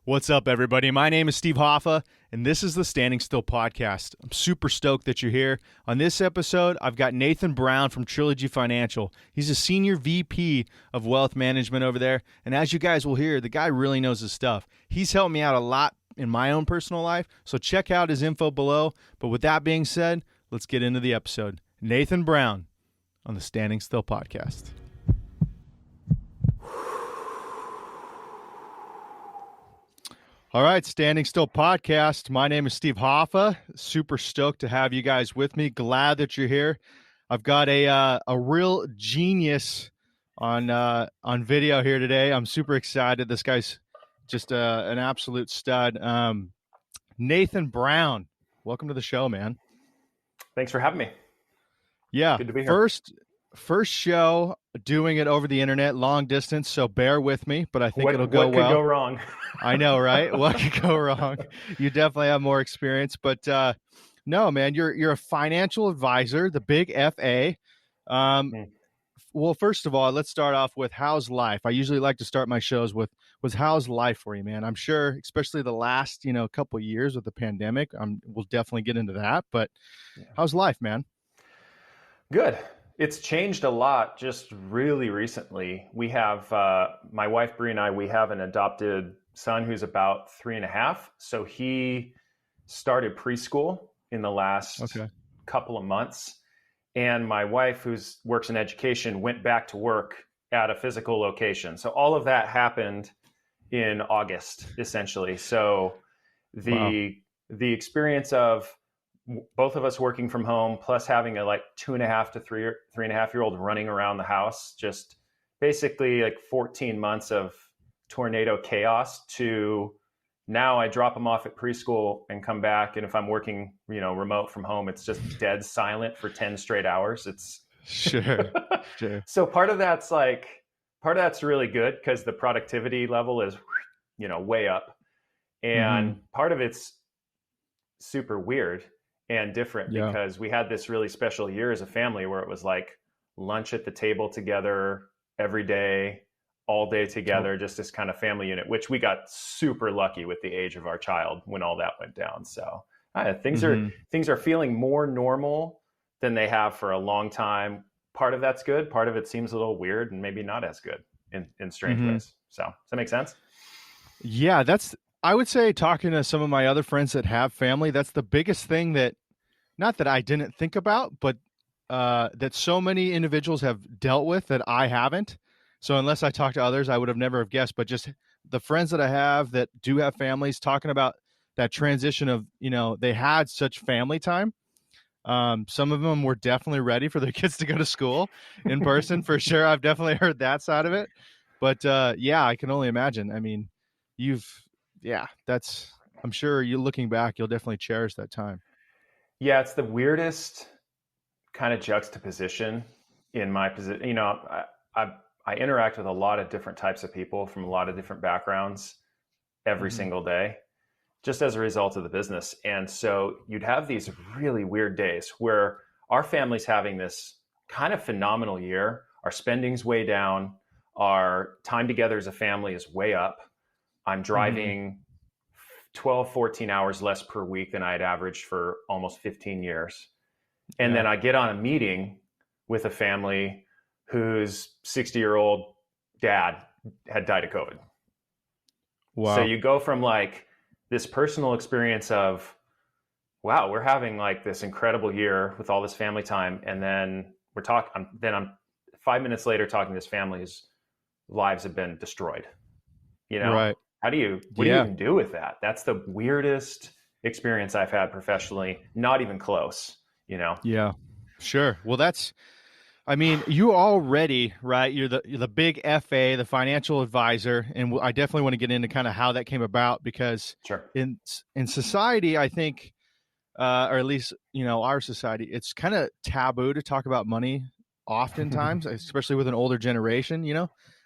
What's up, everybody? My name is Steve Hoffa, and this is the Standing Still Podcast. I'm super stoked that you're here. On this episode, I've got Nathan Brown from Trilogy Financial. He's a senior VP of wealth management over there, and as you guys will hear, the guy really knows his stuff. He's helped me out a lot in my own personal life, so check out his info below. But with that being said, let's get into the episode. Nathan Brown on the Standing Still Podcast. All right, Standing Still Podcast. My name is Steve Hoffa. Super stoked to have you guys with me. Glad that you're here. I've got a real genius on video here today. I'm super excited. This guy's just an absolute stud. Nathan Brown, welcome to the show, man. Thanks for having me. Yeah, good to be here. First show doing it over the internet, long distance, so bear with me, but I think it'll go well. What could go wrong? I know, right? What could go wrong? You definitely have more experience, but no, man, you're a financial advisor, the big FA. Well, first of all, let's start off with how's life? I usually like to start my shows with how's life for you, man? I'm sure, especially the last, couple of years with the pandemic, we'll definitely get into that, but how's life, man? Good. It's changed a lot just really recently. We have, my wife, Bree, and I, we have an adopted son who's about 3.5. So he started preschool in the last couple of months. And my wife, who works in education, went back to work at a physical location. So all of that happened in August, essentially. So the experience of both of us working from home, plus having a 2.5 to 3.5-year-old running around the house, just basically 14 months of tornado chaos to now I drop them off at preschool and come back. And if I'm working, remote from home, it's just dead silent for 10 straight hours. It's sure. So part of that's really good because the productivity level is, way up. And part of it's super weird and different because we had this really special year as a family where it was lunch at the table together every day, all day together, just this kind of family unit, which we got super lucky with the age of our child when all that went down. So things are feeling more normal than they have for a long time. Part of that's good. Part of it seems a little weird and maybe not as good in strange ways. So does that make sense? Yeah, I would say, talking to some of my other friends that have family, that's the biggest thing that, not that I didn't think about, but that so many individuals have dealt with that I haven't. So unless I talk to others, I would have never have guessed, but just the friends that I have that do have families, talking about that transition of, they had such family time. Some of them were definitely ready for their kids to go to school in person for sure. I've definitely heard that side of it, but I can only imagine. I mean, I'm sure you looking back, you'll definitely cherish that time. Yeah, it's the weirdest kind of juxtaposition in my position. I interact with a lot of different types of people from a lot of different backgrounds every single day, just as a result of the business. And so you'd have these really weird days where our family's having this kind of phenomenal year. Our spending's way down. Our time together as a family is way up. I'm driving 12, 14 hours less per week than I had averaged for almost 15 years. And then I get on a meeting with a family whose 60-year-old dad had died of COVID. Wow. So you go from this personal experience of, wow, we're having this incredible year with all this family time. And then I'm 5 minutes later talking to this family's lives have been destroyed. Right. What do you even do with that? That's the weirdest experience I've had professionally. Not even close, Yeah, sure. Well, you already, right? You're the big FA, the financial advisor. And I definitely want to get into kind of how that came about because in society, I think, or at least, our society, it's kind of taboo to talk about money oftentimes, especially with an older generation,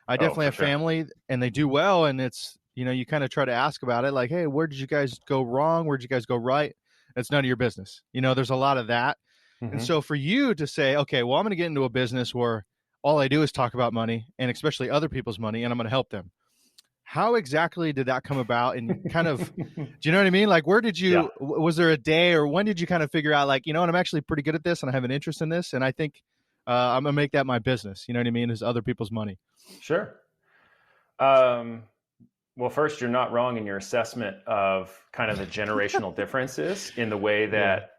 I definitely have family and they do well. And it's, you kind of try to ask about it hey, where did you guys go wrong? Where did you guys go right? It's none of your business. There's a lot of that. And so for you to say, okay, well, I'm going to get into a business where all I do is talk about money and especially other people's money and I'm going to help them. how exactly did that come about? And kind of, do you know what I mean? Like, where did Yeah, you, was there a day or when did you kind of figure out like, you know what, I'm actually pretty good at this and I have an interest in this. And I think I'm going to make that my business. You know what I mean? Is other people's money. sure. Um, well, first, you're not wrong in your assessment of kind of the generational differences in the way Yeah. that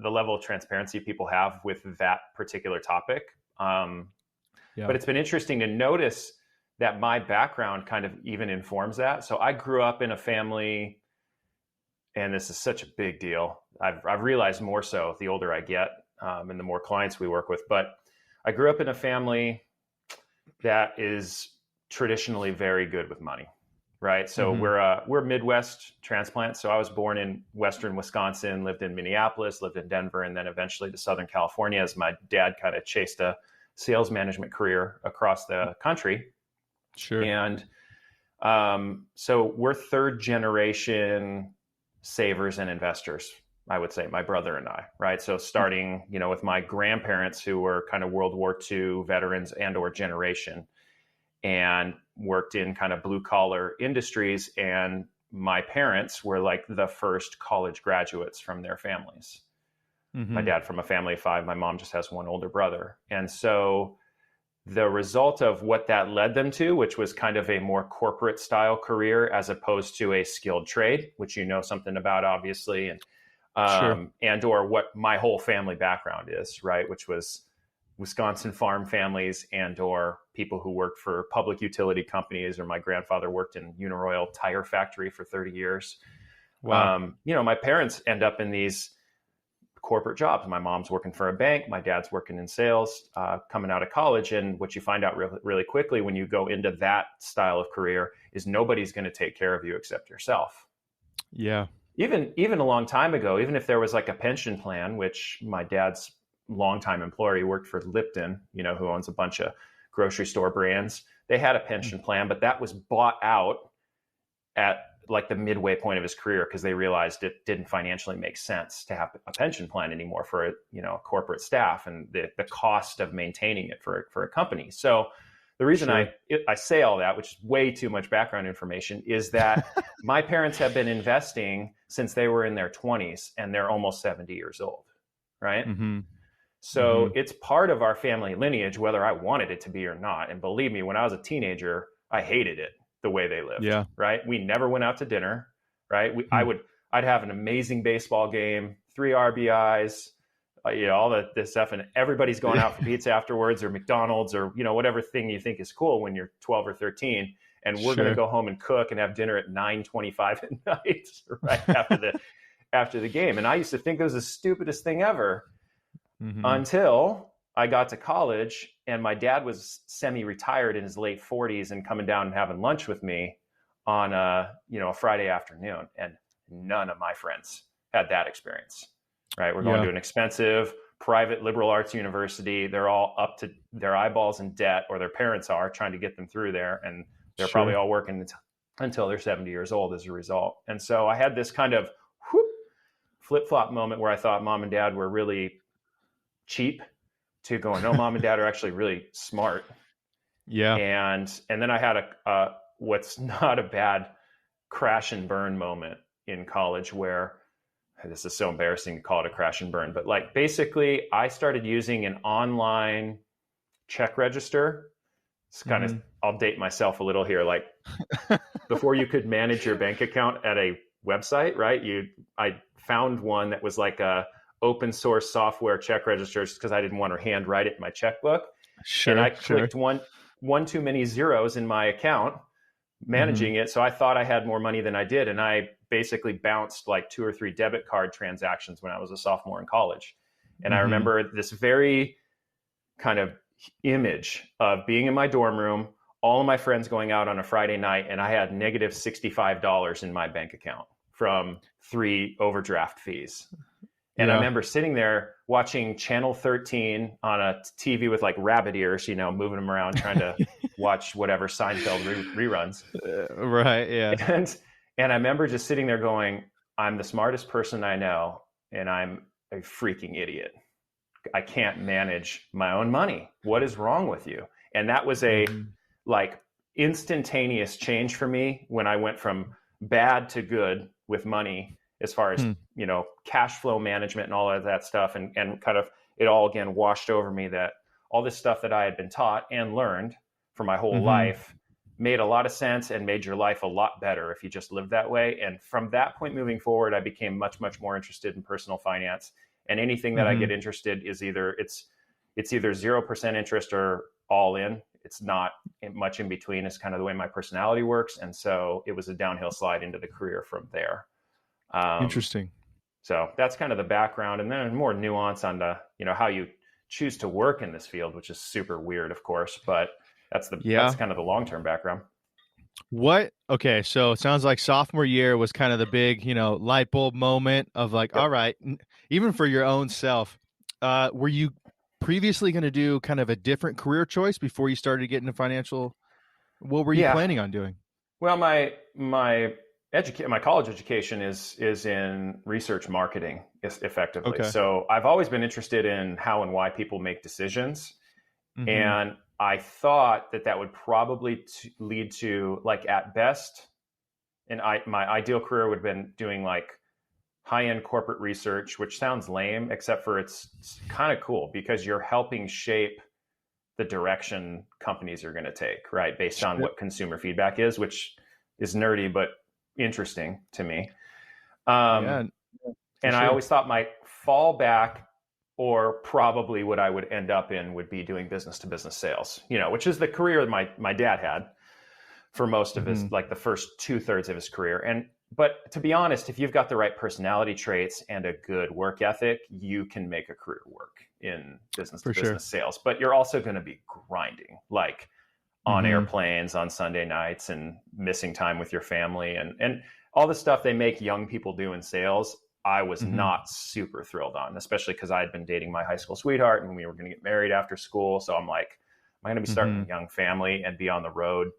the level of transparency people have with that particular topic. Yeah. But it's been interesting to notice that my background kind of even informs that. So I grew up in a family, and this is such a big deal. I've realized more so the older I get, and the more clients we work with. But I grew up in a family that is traditionally very good with money, right? So Mm-hmm. we're Midwest transplants. So I was born in Western Wisconsin, lived in Minneapolis, lived in Denver, and then eventually to Southern California as my dad kind of chased a sales management career across the country. Sure. And so we're third generation savers and investors, I would say, my brother and I, right? So starting, with my grandparents who were kind of World War II veterans and or generation and worked in kind of blue collar industries. And my parents were like the first college graduates from their families. My Mm-hmm. dad from a family of five, my mom just has one older brother. And so the result of what that led them to, which was kind of a more corporate style career as opposed to a skilled trade, which you know something about, obviously, Sure. and or what my whole family background is, right, which was Wisconsin farm families and or people who worked for public utility companies, or my grandfather worked in Uniroyal tire factory for 30 years. Wow. My parents end up in these corporate jobs. My mom's working for a bank. My dad's working in sales, coming out of college. And what you find out really quickly when you go into that style of career is nobody's going to take care of you except yourself. Yeah. Even a long time ago, even if there was like a pension plan, which my dad's longtime employer, he worked for Lipton, who owns a bunch of grocery store brands. They had a pension plan, but that was bought out at like the midway point of his career because they realized it didn't financially make sense to have a pension plan anymore for corporate staff and the cost of maintaining it for a company. So the reason Sure. I say all that, which is way too much background information, is that my parents have been investing since they were in their 20s and they're almost 70 years old, right? Mm-hmm. Mm-hmm. So it's part of our family lineage, whether I wanted it to be or not. And believe me, when I was a teenager, I hated it the way they lived, Yeah. right? We never went out to dinner, right? Hmm. I'd have an amazing baseball game, 3 RBIs, all this stuff, and everybody's going out for pizza afterwards, or McDonald's, or whatever thing you think is cool when you're 12 or 13. And we're going to Sure. go home and cook and have dinner at 9:25 at night, right after the game. And I used to think it was the stupidest thing ever Mm-hmm. until I got to college and my dad was semi-retired in his late 40s and coming down and having lunch with me on a Friday afternoon. And none of my friends had that experience, right? We're going Yeah. to an expensive private liberal arts university. They're all up to their eyeballs in debt, or their parents are trying to get them through there. And they're probably Sure. all working until they're 70 years old as a result. And so I had this kind of flip-flop moment where I thought mom and dad were really cheap, to going, no, mom and dad are actually really smart. Yeah. And then I had a what's not a bad crash and burn moment in college where, this is so embarrassing to call it a crash and burn, but like basically I started using an online check register. It's kind of, I'll date myself a little here. Like before you could manage your bank account at a website, right? I found one that was like a open source software check registers because I didn't want to handwrite it in my checkbook. Sure. And I Sure. clicked one too many zeros in my account managing it. So I thought I had more money than I did. And I basically bounced like 2 or 3 debit card transactions when I was a sophomore in college. And I remember this very kind of image of being in my dorm room, all of my friends going out on a Friday night, and I had negative $65 in my bank account from 3 overdraft fees. And I remember sitting there watching Channel 13 on a TV with like rabbit ears, moving them around, trying to watch whatever Seinfeld reruns. Right. Yeah. And I remember just sitting there going, I'm the smartest person I know, and I'm a freaking idiot. I can't manage my own money. What is wrong with you? And that was a like instantaneous change for me when I went from bad to good with money, as far as, Hmm. cash flow management and all of that stuff. And kind of it all again washed over me that all this stuff that I had been taught and learned for my whole Mm-hmm. life made a lot of sense and made your life a lot better if you just lived that way. And from that point moving forward, I became much, much more interested in personal finance. And anything that I Mm-hmm. get interested is it's either 0% interest or all in. It's not much in between, is kind of the way my personality works. And so it was a downhill slide into the career from there. Um, Interesting. so that's kind of the background, and then more nuance on the, how you choose to work in this field, which is super weird, of course, but that's Yeah. kind of the long-term background. Okay, so it sounds like sophomore year was kind of the big, light bulb moment of like, all Yep. right, even for your own self, were you previously going to do kind of a different career choice before you started getting into financial? What were you Yeah. planning on doing? Well, my college education is in research marketing, effectively. Okay. So I've always been interested in how and why people make decisions. Mm-hmm. And I thought that would probably lead to, like, at best, and my ideal career would have been doing like high-end corporate research, which sounds lame, except for it's kind of cool because you're helping shape the direction companies are going to take, right? Based on what consumer feedback is, which is nerdy, but interesting to me. Yeah, for And I sure. always thought my fallback, or probably what I would end up in, would be doing business to business sales, which is the career that my dad had for most of Mm-hmm. his, like the first 2/3 of his career. But to be honest, if you've got the right personality traits and a good work ethic, you can make a career work in business to For sure. business sales. But you're also going to be grinding, like on Mm-hmm. airplanes on Sunday nights and missing time with your family and all the stuff they make young people do in sales. I was Mm-hmm. not super thrilled on, especially because I had been dating my high school sweetheart and we were going to get married after school. So I'm like, am I going to be starting Mm-hmm. a young family and be on the road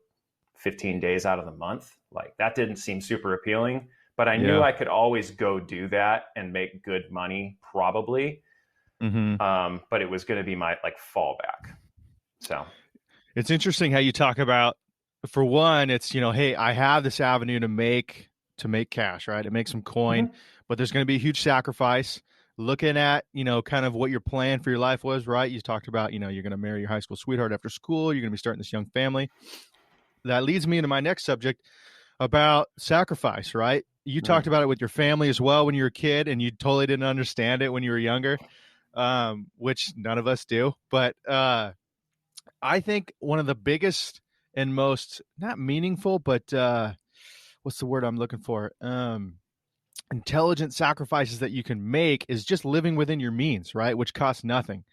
15 days out of the month? Like, that didn't seem super appealing, but I knew Yeah. I could always go do that and make good money, probably. Mm-hmm. But it was going to be my, like, fallback. So, It's interesting how you talk about, for one, it's, hey, I have this avenue to make cash, right? To make some coin, mm-hmm. but there's going to be a huge sacrifice. Looking at, kind of what your plan for your life was, right? You talked about, you're going to marry your high school sweetheart after school. You're going to be starting this young family. That leads me into my next subject about sacrifice, right? You talked Mm-hmm. about it with your family as well when you were a kid, and you totally didn't understand it when you were younger, which none of us do. But I think one of the biggest and most not meaningful, but what's the word I'm looking for? Intelligent sacrifices that you can make is just living within your means, right? Which costs nothing.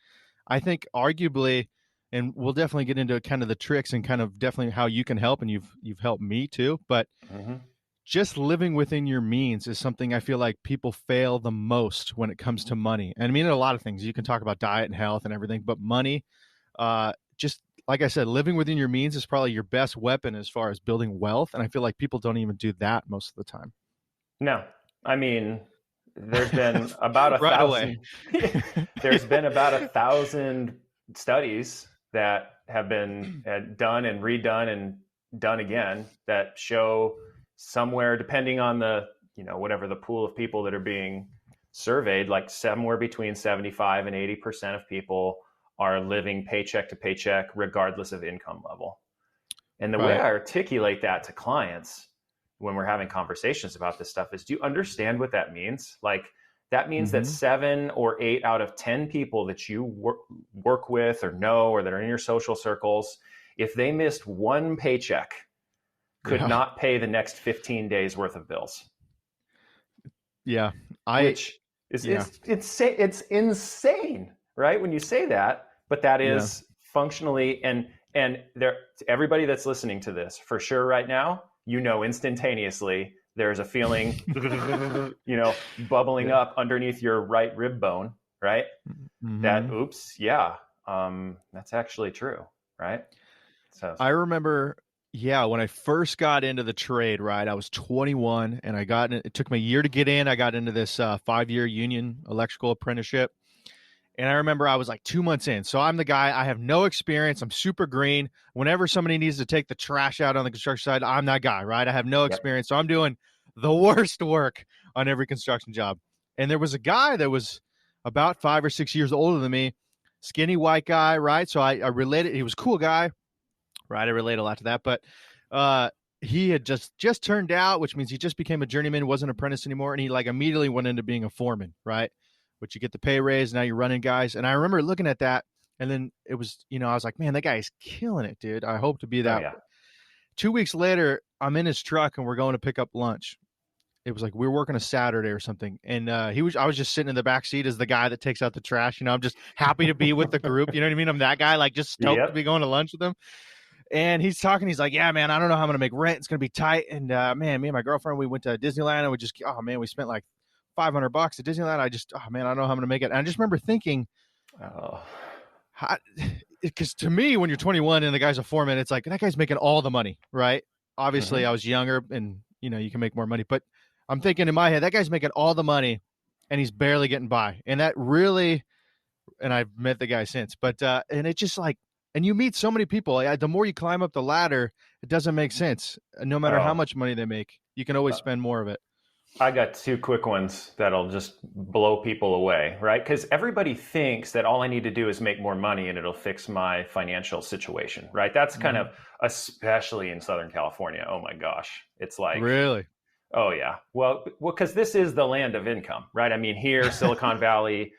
I think arguably, and we'll definitely get into kind of the tricks and kind of definitely how you can help, and you've helped me too. But Mm-hmm. just living within your means is something I feel like people fail the most when it comes to money. And I mean, a lot of things you can talk about diet and health and everything, but money, just like I said, living within your means is probably your best weapon as far as building wealth. And I feel like people don't even do that most of the time. No, I mean, there's been about a Right away. thousand. There's been about 1,000 studies that have been done and redone and done again that show somewhere, depending on the, whatever the pool of people that are being surveyed, like somewhere between 75 and 80% of people are living paycheck to paycheck, regardless of income level. And the way Right. I articulate that to clients when we're having conversations about this stuff is, do you understand what that means? Like, that means that Mm-hmm. 7 or 8 out of 10 people that you work with or know, or that are in your social circles, if they missed one paycheck, could Yeah. not pay the next 15 days worth of bills, Yeah. which is Yeah. it's insane, right? When you say that, but that Yeah. is functionally, and there, everybody that's listening to this, for sure right now, instantaneously there's a feeling, bubbling Yeah. up underneath your right rib bone, right? That, Mm-hmm. oops, yeah, that's actually true, right? So, I remember, yeah, when I first got into the trade, right, I was 21 and it took me a year to get in. I got into this 5-year union electrical apprenticeship. And I remember I was like 2 months in. So I'm the guy, I have no experience. I'm super green. Whenever somebody needs to take the trash out on the construction side, I'm that guy, right? I have no Yep. experience. So I'm doing the worst work on every construction job. And there was a guy that was about 5 or 6 years older than me, skinny white guy, right? So I related. He was a cool guy, right? I relate a lot to that. But he had just turned out, which means he just became a journeyman, wasn't an apprentice anymore. And he like immediately went into being a foreman, right? Which you get the pay raise. Now you're running guys. And I remember looking at that. And then it was, I was like, man, that guy is killing it, dude. I hope to be Oh that. yeah. 2 weeks later, I'm in his truck and we're going to pick up lunch. It was like we were working a Saturday or something. And I was just sitting in the back seat as the guy that takes out the trash. I'm just happy to be with the group. You know what I mean? I'm that guy, like just stoked to be Yep. going to lunch with them. And he's talking. He's like, yeah, man, I don't know how I'm going to make rent. It's going to be tight. And man, me and my girlfriend, we went to Disneyland and we spent like $500 at Disneyland. Man, I don't know how I'm going to make it. And I just remember thinking, Oh. because to me, when you're 21 and the guy's a foreman, it's like, that guy's making all the money, right? Obviously, I was younger and, you can make more money. But I'm thinking in my head, that guy's making all the money and he's barely getting by. And that really, and I've met the guy since, but, and it just like, and you meet so many people. The more you climb up the ladder, it doesn't make sense. No matter how much money they make, you can always spend more of it. I got two quick ones that'll just blow people away, right? Because everybody thinks that all I need to do is make more money and it'll fix my financial situation, right? That's kind of, especially in Southern California. Oh my gosh. It's like, really? Oh yeah. Well, because this is the land of income, right? I mean, here, Silicon Valley,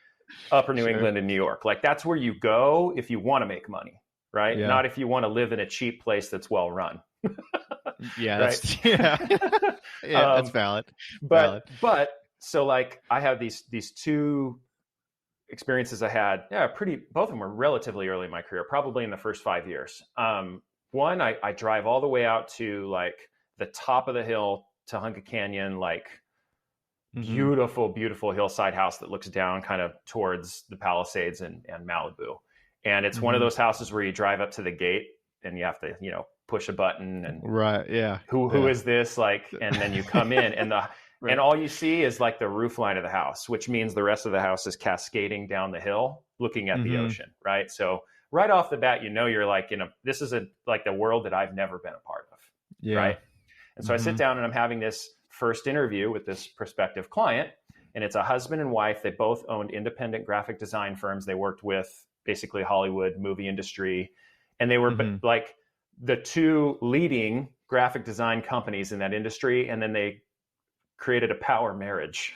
Upper New England and New York, like that's where you go if you want to make money, right? Yeah. Not if you want to live in a cheap place that's well run. Yeah, that's that's valid. But so like I have these two experiences I had. Yeah, both of them were relatively early in my career, probably in the first 5 years. One, I drive all the way out to like the top of the hill to Hunka Canyon, like beautiful hillside house that looks down kind of towards the Palisades and Malibu. And it's one of those houses where you drive up to the gate and you have to, push a button and right. Yeah. Who is this? Like, and then you come in and and all you see is like the roof line of the house, which means the rest of the house is cascading down the hill, looking at the ocean. Right. So right off the bat, you're like, this is like the world that I've never been a part of. Yeah. Right. And so I sit down and I'm having this first interview with this prospective client, and it's a husband and wife. They both owned independent graphic design firms. They worked with basically Hollywood movie industry, and they were like the two leading graphic design companies in that industry. And then they created a power marriage,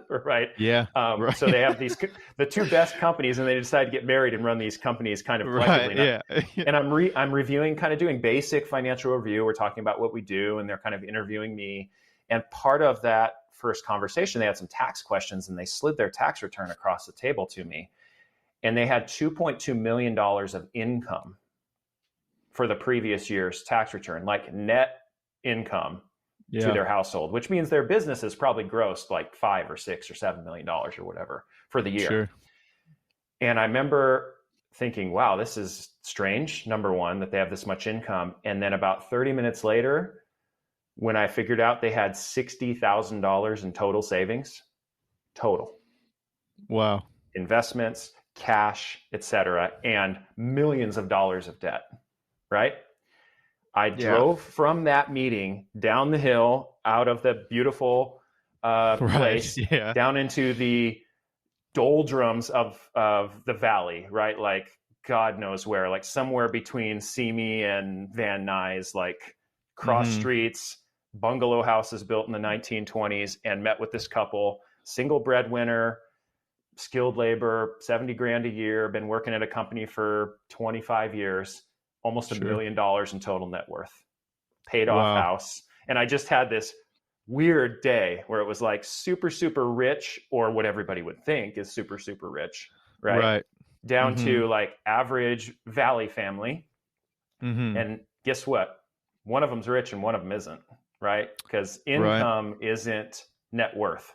right? Yeah. Right. So they have the two best companies, and they decide to get married and run these companies kind of collectively. Right, yeah. And I'm reviewing, kind of doing basic financial review. We're talking about what we do, and they're kind of interviewing me. And part of that first conversation, they had some tax questions, and they slid their tax return across the table to me. And they had $2.2 million of income for the previous year's tax return, like net income to their household, which means their business has probably grossed like $5 or $6 or $7 million or whatever for the year. Sure. And I remember thinking, wow, this is strange. Number one, that they have this much income. And then about 30 minutes later, when I figured out they had $60,000 in total savings, total. Wow. Investments, cash, etc., and millions of dollars of debt, right? I drove from that meeting down the hill out of the beautiful place down into the doldrums of the valley, right? Like God knows where, like somewhere between Simi and Van Nuys, like cross streets, bungalow houses built in the 1920s, and met with this couple, single breadwinner, skilled labor, 70 grand a year, been working at a company for 25 years. Almost $1 million in total net worth, paid off house. And I just had this weird day where it was like super, super rich, or what everybody would think is super, super rich, right? Down to like average Valley family. And guess what? One of them's rich and one of them isn't, right? Because income isn't net worth,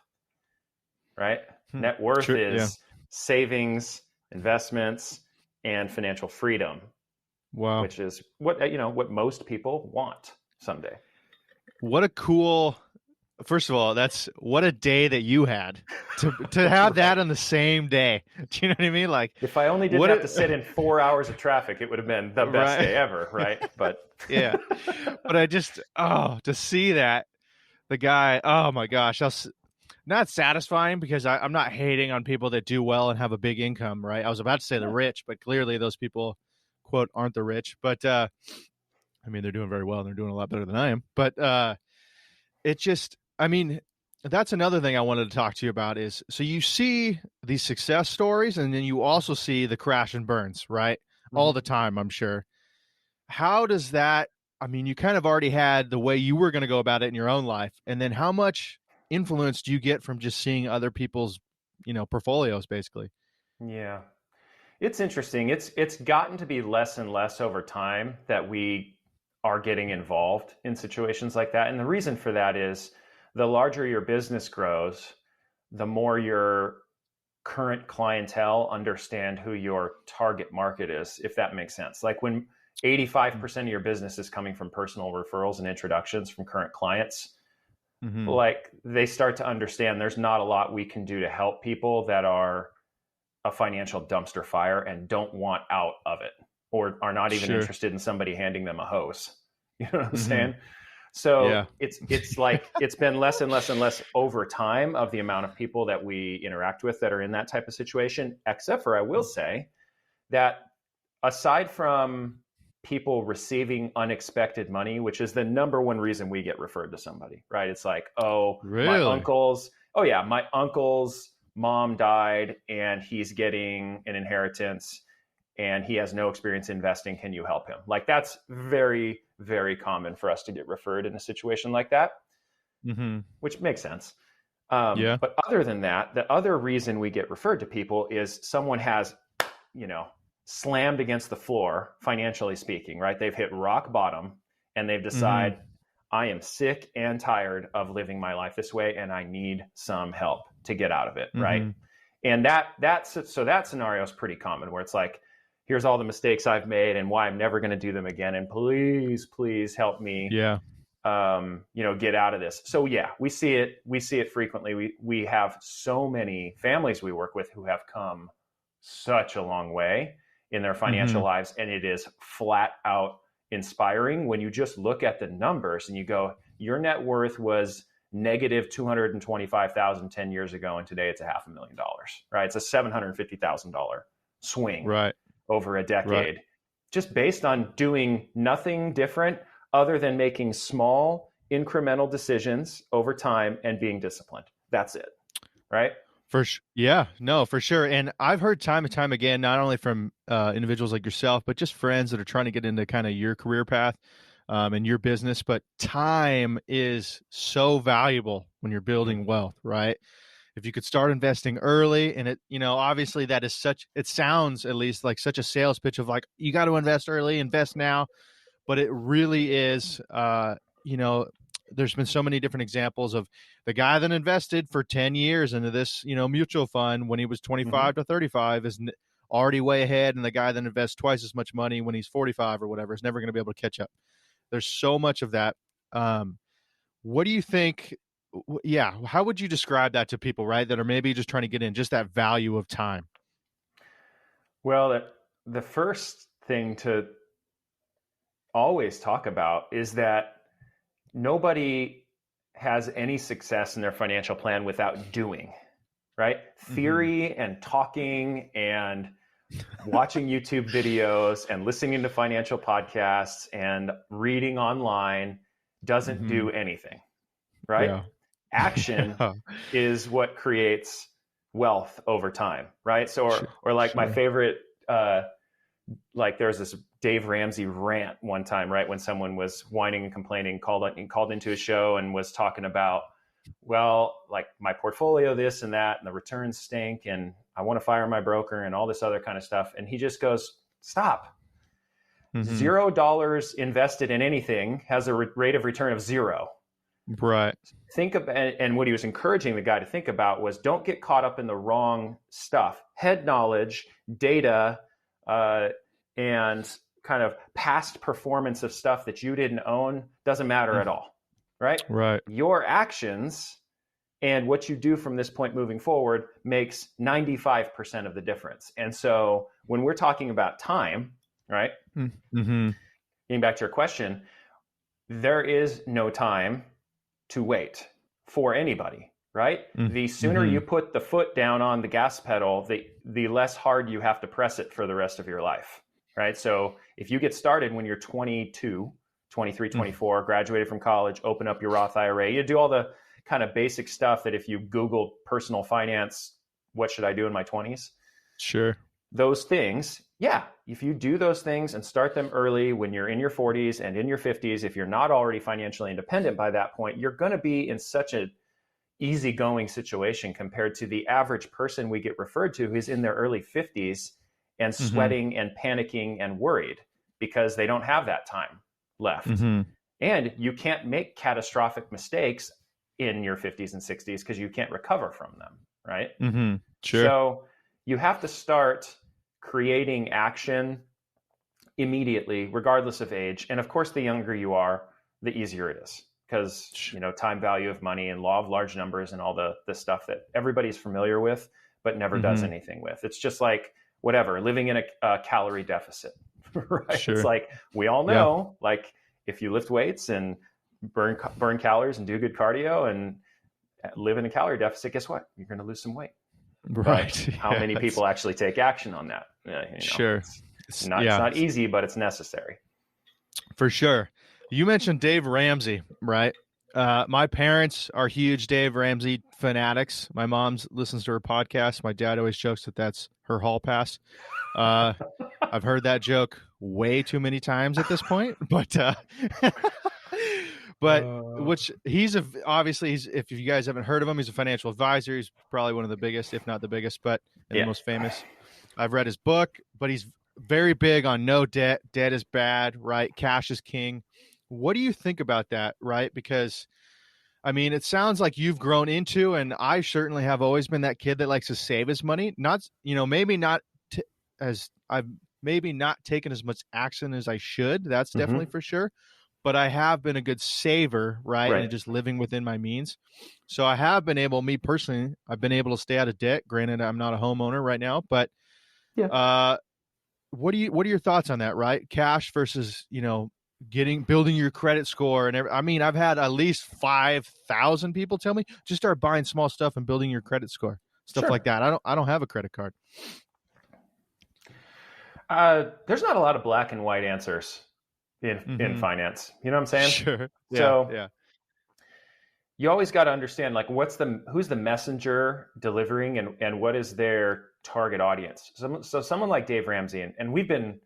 right? Net worth is savings, investments, and financial freedom. Wow. Which is what most people want someday. What a cool first of all, that's what a day that you had to have Right. that on the same day. Do you know what I mean? Like, If I only didn't what have to a, sit in 4 hours of traffic, it would have been the best right? day ever, right? But Yeah, but I just to see that the guy, oh my gosh, not satisfying because I'm not hating on people that do well and have a big income, right? I was about to say the yeah. rich, but clearly those people, quote, aren't the rich. But I mean, they're doing very well and they're doing a lot better than I am. But it just, I mean, that's another thing I wanted to talk to you about is so you see these success stories and then you also see the crash and burns, right? All Mhm. the time, I'm sure. How does that, I mean, you kind of already had the way you were going to go about it in your own life. And then how much influence do you get from just seeing other people's, portfolios basically? Yeah. It's interesting. It's gotten to be less and less over time that we are getting involved in situations like that. And the reason for that is the larger your business grows, the more your current clientele understand who your target market is, if that makes sense. Like when 85% of your business is coming from personal referrals and introductions from current clients, Mm-hmm. like they start to understand there's not a lot we can do to help people that are a financial dumpster fire and don't want out of it or are not even Sure. interested in somebody handing them a hose. You know what I'm Mm-hmm. saying? So Yeah. it's like it's been less and less and less over time of the amount of people that we interact with that are in that type of situation, except for I will say that aside from people receiving unexpected money, which is the number one reason we get referred to somebody, right? It's like, Really? my uncle's mom died and he's getting an inheritance and he has no experience investing. Can you help him? Like that's very, very common for us to get referred in a situation like that, Mm-hmm. which makes sense. Yeah. But other than that, the other reason we get referred to people is someone has, you know, slammed against the floor, financially speaking, right? They've hit rock bottom and they've Mm-hmm. decided, I am sick and tired of living my life this way and I need some help to get out of it, right? Mm-hmm. And that scenario is pretty common where it's like, here's all the mistakes I've made and why I'm never going to do them again. And please help me, Yeah. get out of this. So yeah, we see it frequently. We have so many families we work with who have come such a long way in their Mm-hmm. financial lives, and it is flat out inspiring when you just look at the numbers and you go, your net worth was negative 225,000 10 years ago, and today it's a $500,000, right? It's a $750,000 swing Right. over a Right. decade, just based on doing nothing different other than making small incremental decisions over time and being disciplined. That's it, right? Yeah, no, for sure. And I've heard time and time again, not only from individuals like yourself, but just friends that are trying to get into kind of your career path and your business. But time is so valuable when you're building Mm-hmm. wealth, right? If you could start investing early, and obviously that is it sounds at least like such a sales pitch of like, you got to invest early, invest now. But it really is, you know, there's been so many different examples of the guy that invested for 10 years into this, mutual fund when he was Mm-hmm. 25 to 35 is already way ahead. And the guy that invests twice as much money when he's 45 or whatever is never going to be able to catch up. There's so much of that. What do you think? Yeah. How would you describe that to people, right? That are maybe just trying to get in just that value of time? Well, the first thing to always talk about is that nobody has any success in their financial plan without doing, right? Mm-hmm. Theory and talking and watching YouTube videos and listening to financial podcasts and reading online doesn't Mm-hmm. do anything, right? Yeah. Action Yeah. is what creates wealth over time, right? So, Sure. or like my Sure. favorite, like there's this Dave Ramsey rant one time, right? When someone was whining and complaining, called into a show and was talking about, well, like my portfolio, this and that, and the returns stink, and I want to fire my broker and all this other kind of stuff. And he just goes, stop. Mm-hmm. $0 invested in anything has a rate of return of zero. Right. Think about, and what he was encouraging the guy to think about was don't get caught up in the wrong stuff. Head knowledge, data, uh, and kind of past performance of stuff that you didn't own doesn't matter at all. right? Right. Your actions and what you do from this point moving forward makes 95% of the difference. And so when we're talking about time, right? Mm-hmm. Getting back to your question, there is no time to wait for anybody, right? The sooner Mm-hmm. you put the foot down on the gas pedal, the less hard you have to press it for the rest of your life, right? So if you get started when you're 22, 23, 24, graduated from college, open up your Roth IRA, you do all the kind of basic stuff that if you Google personal finance, what should I do in my 20s? Sure. Those things, yeah, if you do those things and start them early when you're in your 40s and in your 50s, if you're not already financially independent by that point, you're going to be in such an easygoing situation compared to the average person we get referred to who's in their early 50s and sweating and panicking and worried because they don't have that time left. And you can't make catastrophic mistakes in your 50s and 60s because you can't recover from them, right? Sure. So you have to start creating action immediately, regardless of age. And of course, the younger you are, the easier it is because, you know, time value of money and law of large numbers and all the stuff that everybody's familiar with, but never does anything with. It's just like, whatever, living in a calorie deficit, right? Sure. It's like, we all know, like, if you lift weights and burn calories and do good cardio and live in a calorie deficit, guess what? You're going to lose some weight. Right. How many people actually take action on that? You know, sure. It's not easy, but it's necessary. For sure. You mentioned Dave Ramsey, right? My parents are huge Dave Ramsey fanatics. My mom listens to her podcast. My dad always jokes that that's her hall pass. I've heard that joke way too many times at this point, but which obviously if you guys haven't heard of him, he's a financial advisor. He's probably one of the biggest, if not the biggest, but the most famous. I've read his book, but he's very big on no debt. Debt is bad, right? Cash is king. What do you think about that, right? Because I mean, it sounds like you've grown into, and I certainly have always been that kid that likes to save his money. Not, maybe not as I've maybe not taken as much action as I should. That's definitely for sure. But I have been a good saver, right? And just living within my means. So I have been able, me personally, I've been able to stay out of debt. Granted, I'm not a homeowner right now, but what are your thoughts on that, right? Cash versus, building your credit score and I mean, I've had at least 5,000 people tell me just start buying small stuff and building your credit score, stuff like that. I don't have a credit card. There's not a lot of black and white answers in finance. You know what I'm saying? Sure. So you always got to understand, like, who's the messenger delivering and what is their target audience. So someone like Dave Ramsey, and we've been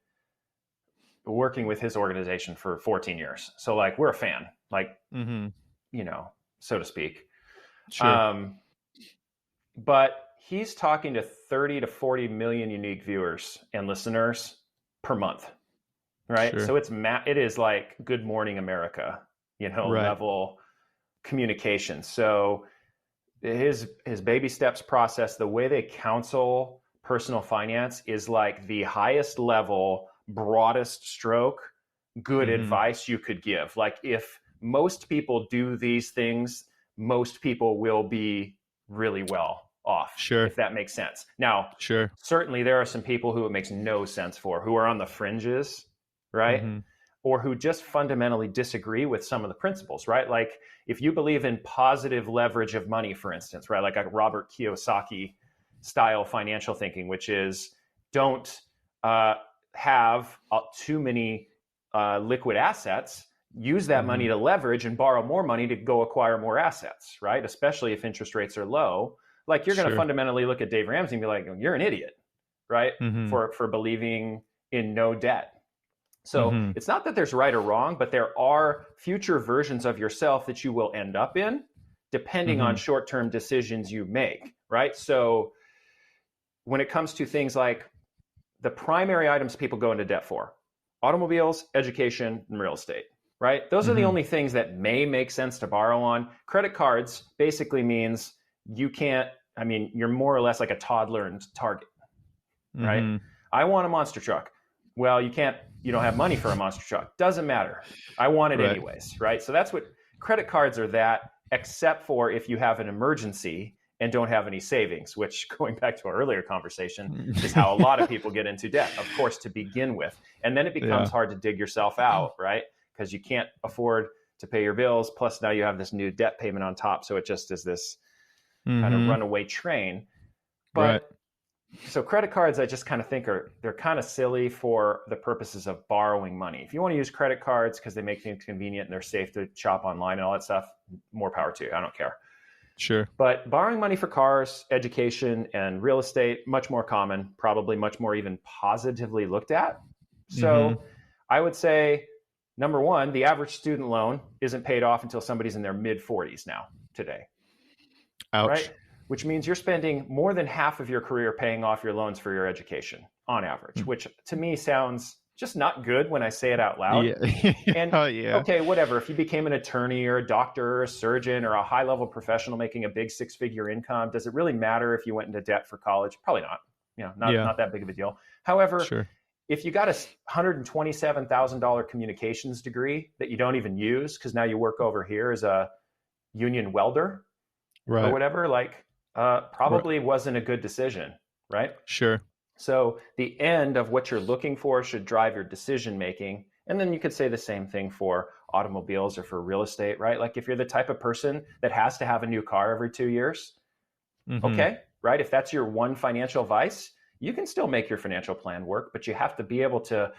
working with his organization for 14 years. So like, we're a fan, like, so to speak. Sure. But he's talking to 30 to 40 million unique viewers and listeners per month, right? Sure. So it is like Good Morning America, level communication. So his baby steps process, the way they counsel personal finance is like the highest level, broadest stroke, good advice you could give. Like, if most people do these things, most people will be really well off. Sure. If that makes sense. Now, certainly there are some people who it makes no sense for, who are on the fringes, right? Or who just fundamentally disagree with some of the principles, right? Like, if you believe in positive leverage of money, for instance, right? Like a Robert Kiyosaki style financial thinking, which is don't have too many liquid assets, use that money to leverage and borrow more money to go acquire more assets, right? Especially if interest rates are low. Like, you're going to fundamentally look at Dave Ramsey and be like, you're an idiot, right? For believing in no debt. So it's not that there's right or wrong, but there are future versions of yourself that you will end up in depending on short-term decisions you make, right? So when it comes to things like the primary items people go into debt for, automobiles, education, and real estate, right? Those are the only things that may make sense to borrow on. Credit cards basically means you're more or less like a toddler in Target, right? I want a monster truck. Well, you don't have money for a monster truck. Doesn't matter. I want it anyways, right? So that's what credit cards are that, except for if you have an emergency and don't have any savings, which, going back to our earlier conversation, is how a lot of people get into debt, of course, to begin with. And then it becomes hard to dig yourself out, right? Because you can't afford to pay your bills. Plus now you have this new debt payment on top. So it just is this kind of runaway train. But so credit cards, I just kind of think they're kind of silly for the purposes of borrowing money. If you want to use credit cards because they make things convenient and they're safe to shop online and all that stuff, more power to you. I don't care. Sure. But borrowing money for cars, education, and real estate, much more common, probably much more even positively looked at. So I would say, number one, the average student loan isn't paid off until somebody's in their mid-40s now today. Ouch. Right? Which means you're spending more than half of your career paying off your loans for your education on average, which to me sounds just not good when I say it out loud. Yeah. And okay, whatever. If you became an attorney or a doctor or a surgeon or a high-level professional making a big six-figure income, does it really matter if you went into debt for college? Probably not. Not that big of a deal. However, if you got a $127,000 communications degree that you don't even use because now you work over here as a union welder or whatever, probably wasn't a good decision, right? Sure. So the end of what you're looking for should drive your decision making. And then you could say the same thing for automobiles or for real estate, right? Like if you're the type of person that has to have a new car every 2 years, okay, right? If that's your one financial vice, you can still make your financial plan work, but you have to be able to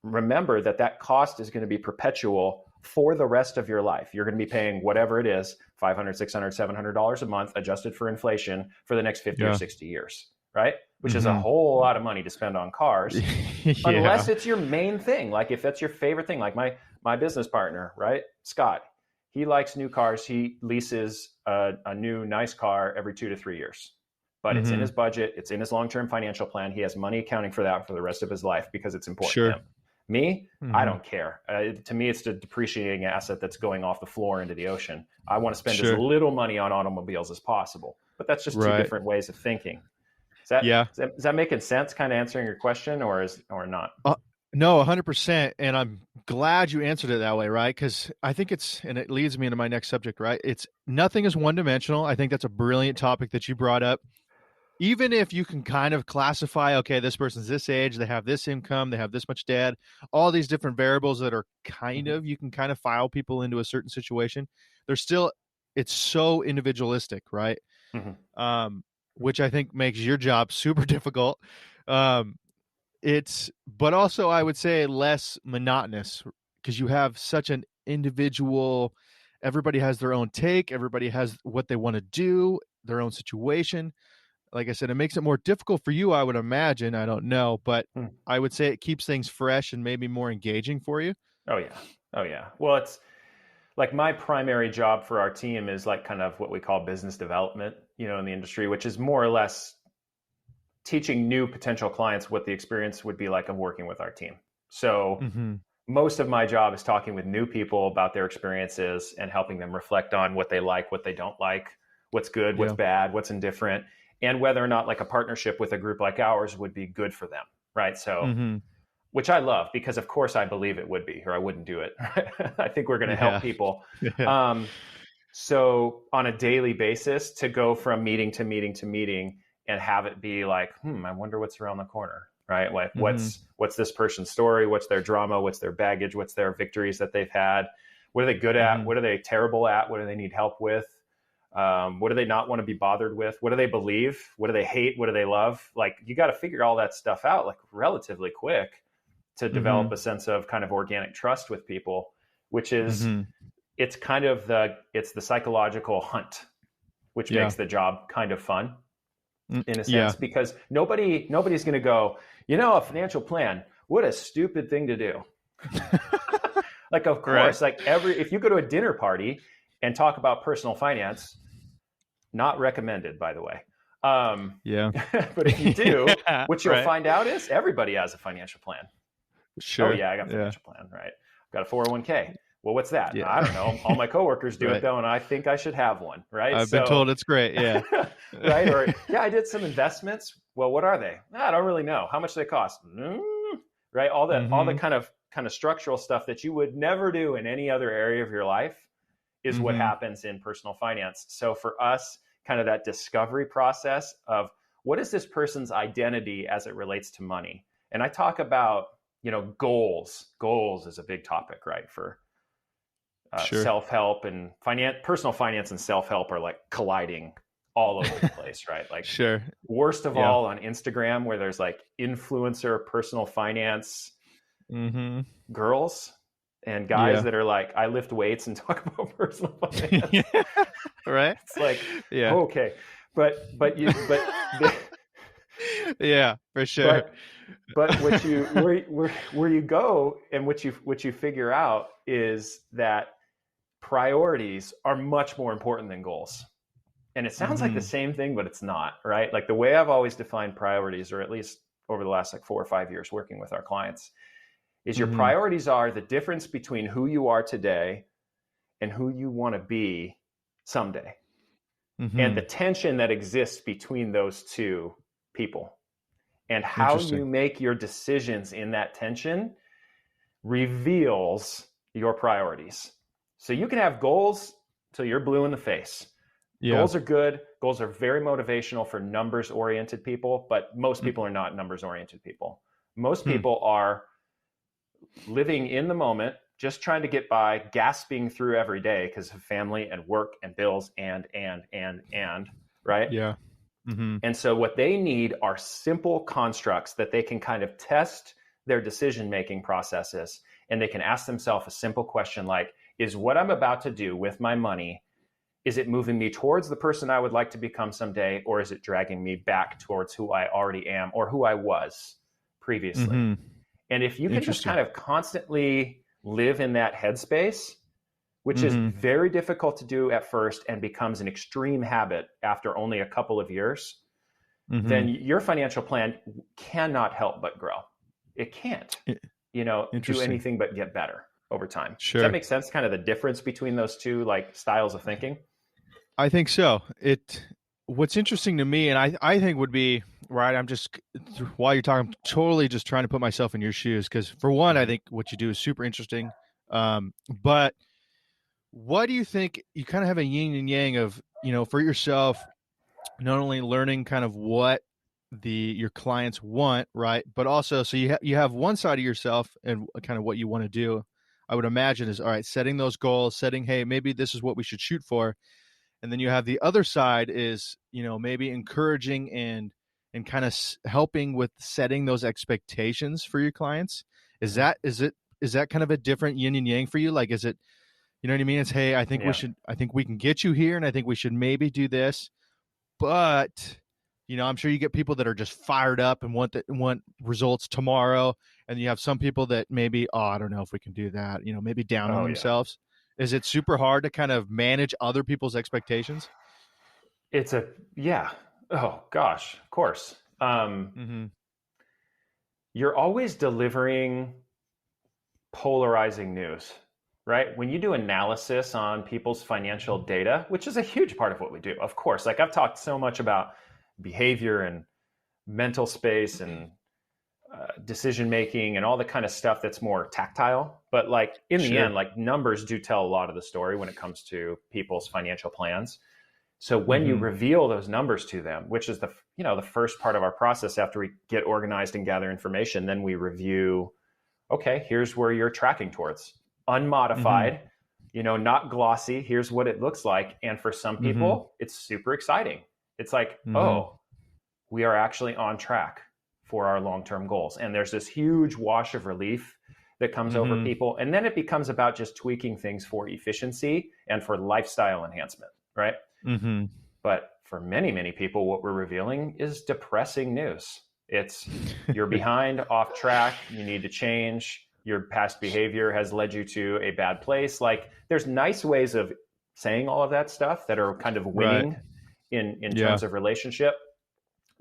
remember that cost is going to be perpetual for the rest of your life. You're going to be paying whatever it is, $500, $600, $700 a month, adjusted for inflation for the next 50 or 60 years, right? Which is a whole lot of money to spend on cars, unless it's your main thing. Like if that's your favorite thing, like my business partner, right? Scott, he likes new cars. He leases a new nice car every 2 to 3 years, but it's in his budget. It's in his long-term financial plan. He has money accounting for that for the rest of his life because it's important to him. Me, I don't care. To me, it's a depreciating asset that's going off the floor into the ocean. I want to spend as little money on automobiles as possible, but that's just two different ways of thinking. Is that making sense, kind of answering your question or not? No, 100%. And I'm glad you answered it that way, right? Because I think and it leads me into my next subject, right? Nothing is one-dimensional. I think that's a brilliant topic that you brought up. Even if you can kind of classify, okay, this person's this age, they have this income, they have this much debt, all these different variables that are you can kind of file people into a certain situation. It's so individualistic, right? Which I think makes your job super difficult. But also I would say less monotonous because you have such an individual, everybody has their own take, everybody has what they want to do, their own situation. Like I said, it makes it more difficult for you, I would imagine. I don't know, but I would say it keeps things fresh and maybe more engaging for you. Oh, yeah. Well, it's like my primary job for our team is like kind of what we call business development, in the industry, which is more or less teaching new potential clients what the experience would be like of working with our team. So most of my job is talking with new people about their experiences and helping them reflect on what they like, what they don't like, what's good, what's bad, what's indifferent, and whether or not like a partnership with a group like ours would be good for them, right? So, which I love because of course I believe it would be, or I wouldn't do it. I think we're going to help people. So on a daily basis to go from meeting to meeting to meeting and have it be like, I wonder what's around the corner, right? Like what's this person's story? What's their drama? What's their baggage? What's their victories that they've had? What are they good at? What are they terrible at? What do they need help with? What do they not want to be bothered with? What do they believe? What do they hate? What do they love? Like you got to figure all that stuff out like relatively quick to develop a sense of kind of organic trust with people, which is, it's kind of the psychological hunt, which makes the job kind of fun in a sense, because nobody's going to go, a financial plan, what a stupid thing to do. Like, of course, like if you go to a dinner party and talk about personal finance, not recommended, by the way. But if you do, what you'll find out is everybody has a financial plan. Sure. Oh yeah, I got a financial plan, right? I've got a 401k. Well, what's that? I don't know. All my coworkers do it though, and I think I should have one, right? I've been told it's great, yeah. Right? Or I did some investments. Well, what are they? I don't really know. How much do they cost? Right? All the kind of structural stuff that you would never do in any other area of your life is what happens in personal finance. So for us, kind of that discovery process of what is this person's identity as it relates to money? And I talk about, goals. Goals is a big topic, right? For Sure. self-help and personal finance and self-help are like colliding all over the place, right? Like Sure. worst of Yeah. all on Instagram, where there's like influencer personal finance girls and guys Yeah. that are like, I lift weights and talk about personal finance. Yeah. Right. It's like, Yeah. okay, but Yeah, for sure. but what you where you go and what you figure out is that priorities are much more important than goals. And it sounds like the same thing, but it's not, right? Like the way I've always defined priorities, or at least over the last like 4 or 5 years working with our clients, is your priorities are the difference between who you are today and who you want to be someday. And the tension that exists between those two people, and how you make your decisions in that tension reveals your priorities. So you can have goals till you're blue in the face. Yeah. Goals are good. Goals are very motivational for numbers-oriented people, but most people are not numbers-oriented people. Most people are living in the moment, just trying to get by, gasping through every day because of family and work and bills and, right? Yeah. And so what they need are simple constructs that they can kind of test their decision-making processes, and they can ask themselves a simple question like, is what I'm about to do with my money, is it moving me towards the person I would like to become someday, or is it dragging me back towards who I already am or who I was previously? And if you can just kind of constantly live in that headspace, which is very difficult to do at first and becomes an extreme habit after only a couple of years, then your financial plan cannot help but grow. It can't, do anything but get better over time. Sure. Does that make sense? Kind of the difference between those two like styles of thinking? I think so. What's interesting to me, and I think would be right. I'm just while you're talking, I'm totally just trying to put myself in your shoes because for one, I think what you do is super interesting. But what do you think? You kind of have a yin and yang of for yourself, not only learning kind of what your clients want, right, but also so you have one side of yourself and kind of what you want to do. I would imagine is all right, setting those goals, setting, hey, maybe this is what we should shoot for. And then you have the other side is, maybe encouraging and kind of helping with setting those expectations for your clients. Is that kind of a different yin and yang for you? Like, is it, you know what I mean? It's, hey, I think we can get you here and I think we should maybe do this, but I'm sure you get people that are just fired up and want results tomorrow. And you have some people that maybe, I don't know if we can do that, maybe down on themselves. Is it super hard to kind of manage other people's expectations? Oh gosh, of course. You're always delivering polarizing news, right? When you do analysis on people's financial data, which is a huge part of what we do, of course, like I've talked so much about behavior and mental space and decision making and all the kind of stuff that's more tactile, but like in the end, like numbers do tell a lot of the story when it comes to people's financial plans. So when you reveal those numbers to them, which is the first part of our process after we get organized and gather information, then we review, okay, here's where you're tracking towards, unmodified, not glossy, here's what it looks like. And for some people, it's super exciting. It's like, oh, we are actually on track for our long-term goals. And there's this huge wash of relief that comes over people. And then it becomes about just tweaking things for efficiency and for lifestyle enhancement, right? But for many, many people, what we're revealing is depressing news. It's you're behind, off track, you need to change, your past behavior has led you to a bad place. Like there's nice ways of saying all of that stuff that are kind of winning in terms of relationship.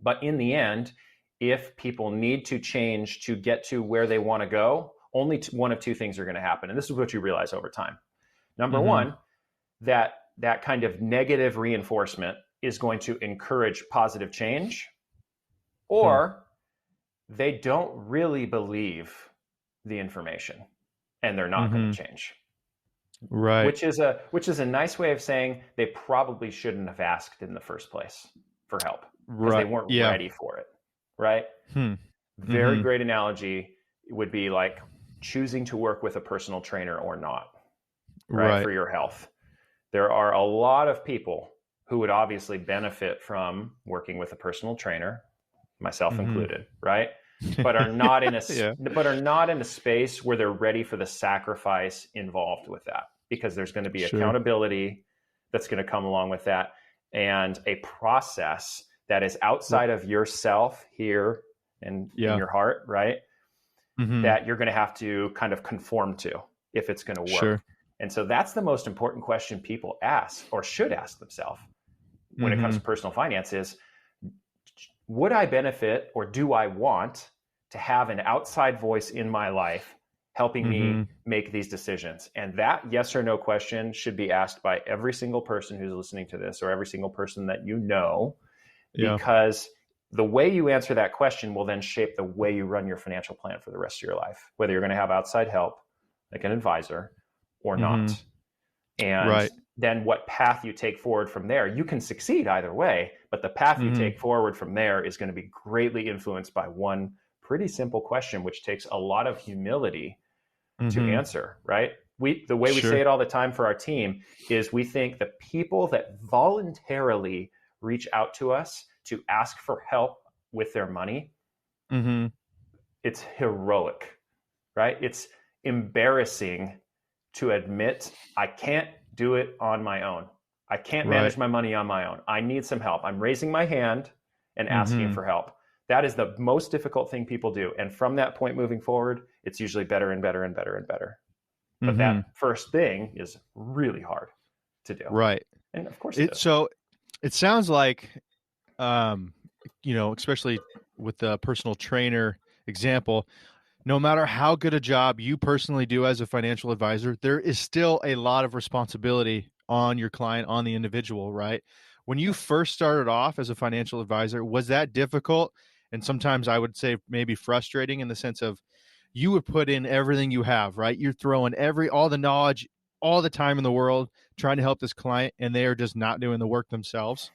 But in the end, if people need to change to get to where they want to go, only one of two things are going to happen. And this is what you realize over time. Number one, that kind of negative reinforcement is going to encourage positive change, or they don't really believe the information and they're not going to change. Right. which is a nice way of saying they probably shouldn't have asked in the first place for help because they Right. weren't Yeah. ready for it, right? Hmm. Very Mhm. great analogy would be like choosing to work with a personal trainer or not, right? Right. For your health. There are a lot of people who would obviously benefit from working with a personal trainer, myself Mhm. included, right? But are not in a Yeah. but are not in a space where they're ready for the sacrifice involved with that, because there's going to be Sure. accountability that's going to come along with that, and a process that is outside of yourself here and in Yeah. your heart, right? Mhm. That you're going to have to kind of conform to if it's going to work. Sure. And so that's the most important question people ask or should ask themselves when it comes to Mhm. personal finance is, would I benefit or do I want to have an outside voice in my life helping me Mhm. make these decisions? And that yes or no question should be asked by every single person who's listening to this, or every single person that you know, Yeah. because the way you answer that question will then shape the way you run your financial plan for the rest of your life, whether you're going to have outside help, like an advisor, or Mhm. not. And Right. then what path you take forward from there, you can succeed either way, but the path you Mhm. take forward from there is going to be greatly influenced by one pretty simple question, which takes a lot of humility to Mhm. answer, right? The way we say Sure. it all the time for our team is we think the people that voluntarily reach out to us to ask for help with their money, Mhm. it's heroic, right? It's embarrassing to admit I can't do it on my own. I can't Right. manage my money on my own. I need some help. I'm raising my hand and asking Mhm. for help. That is the most difficult thing people do. And from that point moving forward, it's usually better and better and better and better. But Mhm. that first thing is really hard to do. Right. And of course it It is. so it sounds like um especially with the personal trainer example, no matter how good a job you personally do as a financial advisor, there is still a lot of responsibility on your client, on the individual, right? When you first started off as a financial advisor, was that difficult? And sometimes I would say maybe frustrating in the sense of you would put in everything you have, right? You're throwing all the knowledge, all the time in the world trying to help this client, and they are just not doing the work themselves,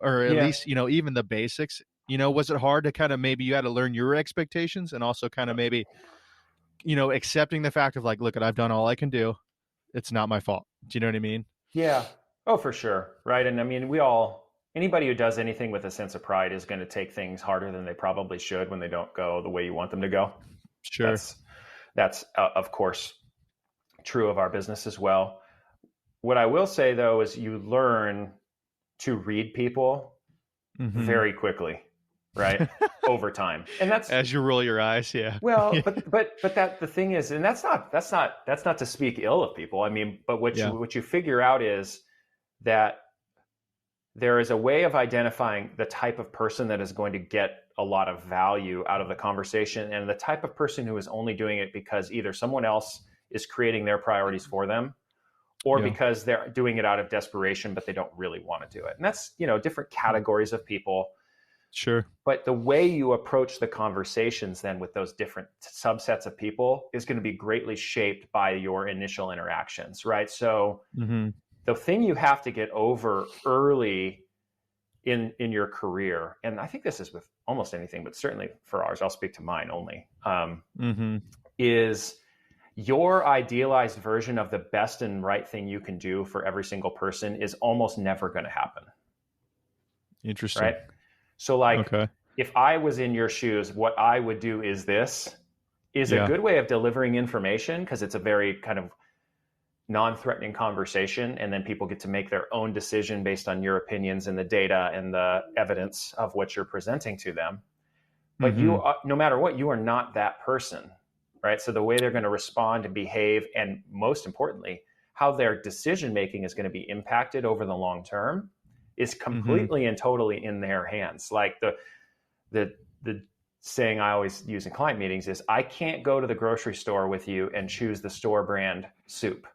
or at Yeah. least, even the basics. Was it hard to kind of maybe you had to learn your expectations and also kind of maybe accepting the fact of like, look, I've done all I can do. It's not my fault. Do you know what I mean? Yeah. Oh, for sure. Right. And I mean, anybody who does anything with a sense of pride is going to take things harder than they probably should when they don't go the way you want them to go. Sure. That's, of course, true of our business as well. What I will say, though, is you learn to read people Mm-hmm. very quickly, right? Over time. And that's, As you roll your eyes, yeah. well, but that the thing is, and that's not to speak ill of people. I mean, but Yeah. what you figure out is that there is a way of identifying the type of person that is going to get a lot of value out of the conversation, and the type of person who is only doing it because either someone else is creating their priorities for them, or Yeah. because they're doing it out of desperation but they don't really want to do it. And that's, different categories of people. Sure. But the way you approach the conversations then with those different subsets of people is going to be greatly shaped by your initial interactions, right? So Mm-hmm. the thing you have to get over early in your career, and I think this is with almost anything, but certainly for ours, I'll speak to mine only, Mm-hmm. is your idealized version of the best and right thing you can do for every single person is almost never going to happen, Interesting. right? So like, Okay. if I was in your shoes, what I would do is a Yeah. good way of delivering information, because it's a very kind of non-threatening conversation, and then people get to make their own decision based on your opinions and the data and the evidence of what you're presenting to them. But Mm-hmm. no matter what, you are not that person, right? So the way they're going to respond and behave, and most importantly, how their decision making is going to be impacted over the long term, is Mm-hmm. completely and totally in their hands. Like the saying I always use in client meetings is, I can't go to the grocery store with you and choose the store brand soup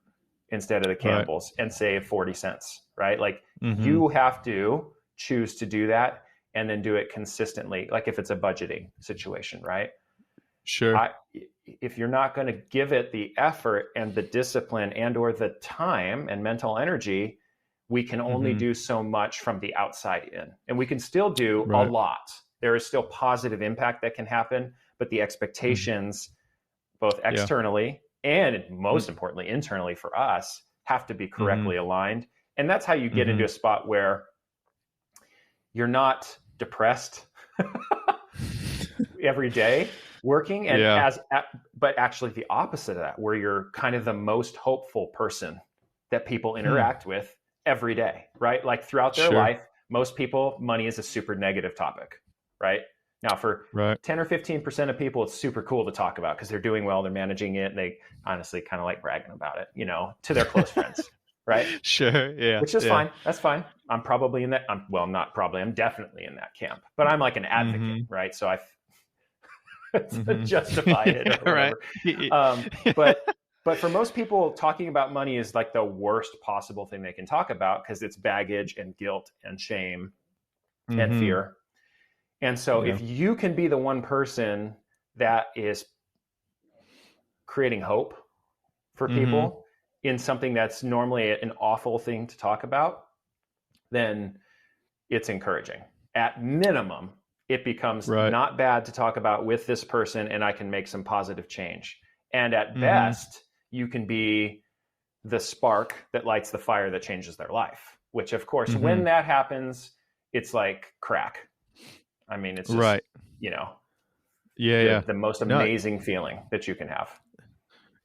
instead of the Right. Campbell's and save 40 cents, right? Like, Mm-hmm. you have to choose to do that, and then do it consistently, like if it's a budgeting situation, right? Sure. If you're not going to give it the effort and the discipline and or the time and mental energy, we can only do so much from the outside in. And we can still do a lot. There is still positive impact that can happen, but the expectations, both externally and most importantly, internally for us, have to be correctly aligned. And that's how you get into a spot where you're not depressed every day working, and but actually the opposite of that, where you're kind of the most hopeful person that people interact with every day, right? Like throughout their life, most people, money is a super negative topic, right? Now for 10 or 15% of people, it's super cool to talk about because they're doing well, they're managing it, and they honestly kind of like bragging about it, to their close friends, right? Sure. Yeah. Which is fine. That's fine. I'm probably in that. Not probably. I'm definitely in that camp. But I'm like an advocate, right? So justify it or whatever. But for most people, talking about money is like the worst possible thing they can talk about because it's baggage and guilt and shame and fear. And so if you can be the one person that is creating hope for people in something that's normally an awful thing to talk about, then it's encouraging. At minimum, it becomes not bad to talk about with this person, and I can make some positive change. And at best, you can be the spark that lights the fire that changes their life, which of course, when that happens, it's like crack. I mean, it's just, the most amazing feeling that you can have.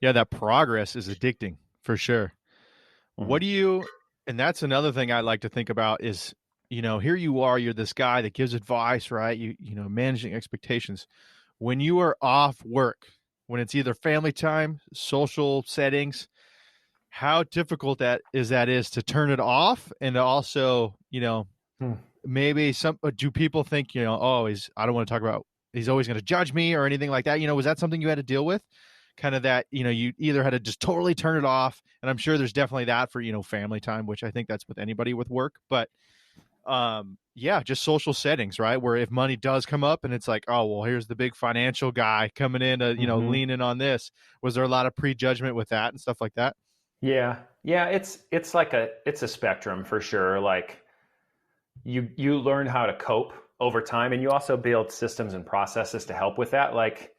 Yeah, that progress is addicting for sure. What do you, and that's another thing I like to think about is, here you are, you're this guy that gives advice, right? Managing expectations. When you are off work, when it's either family time, social settings, how difficult that is to turn it off and to also, maybe do people think, I don't want to talk about, he's always going to judge me or anything like that. Was that something you had to deal with? Kind of that, you either had to just totally turn it off. And I'm sure there's definitely that for, family time, which I think that's with anybody with work. But just social settings, right? Where if money does come up and it's like, oh, well, here's the big financial guy coming in to, lean in on this. Was there a lot of prejudgment with that and stuff like that? Yeah. Yeah. It's a spectrum for sure. Like you learn how to cope over time, and you also build systems and processes to help with that. Like,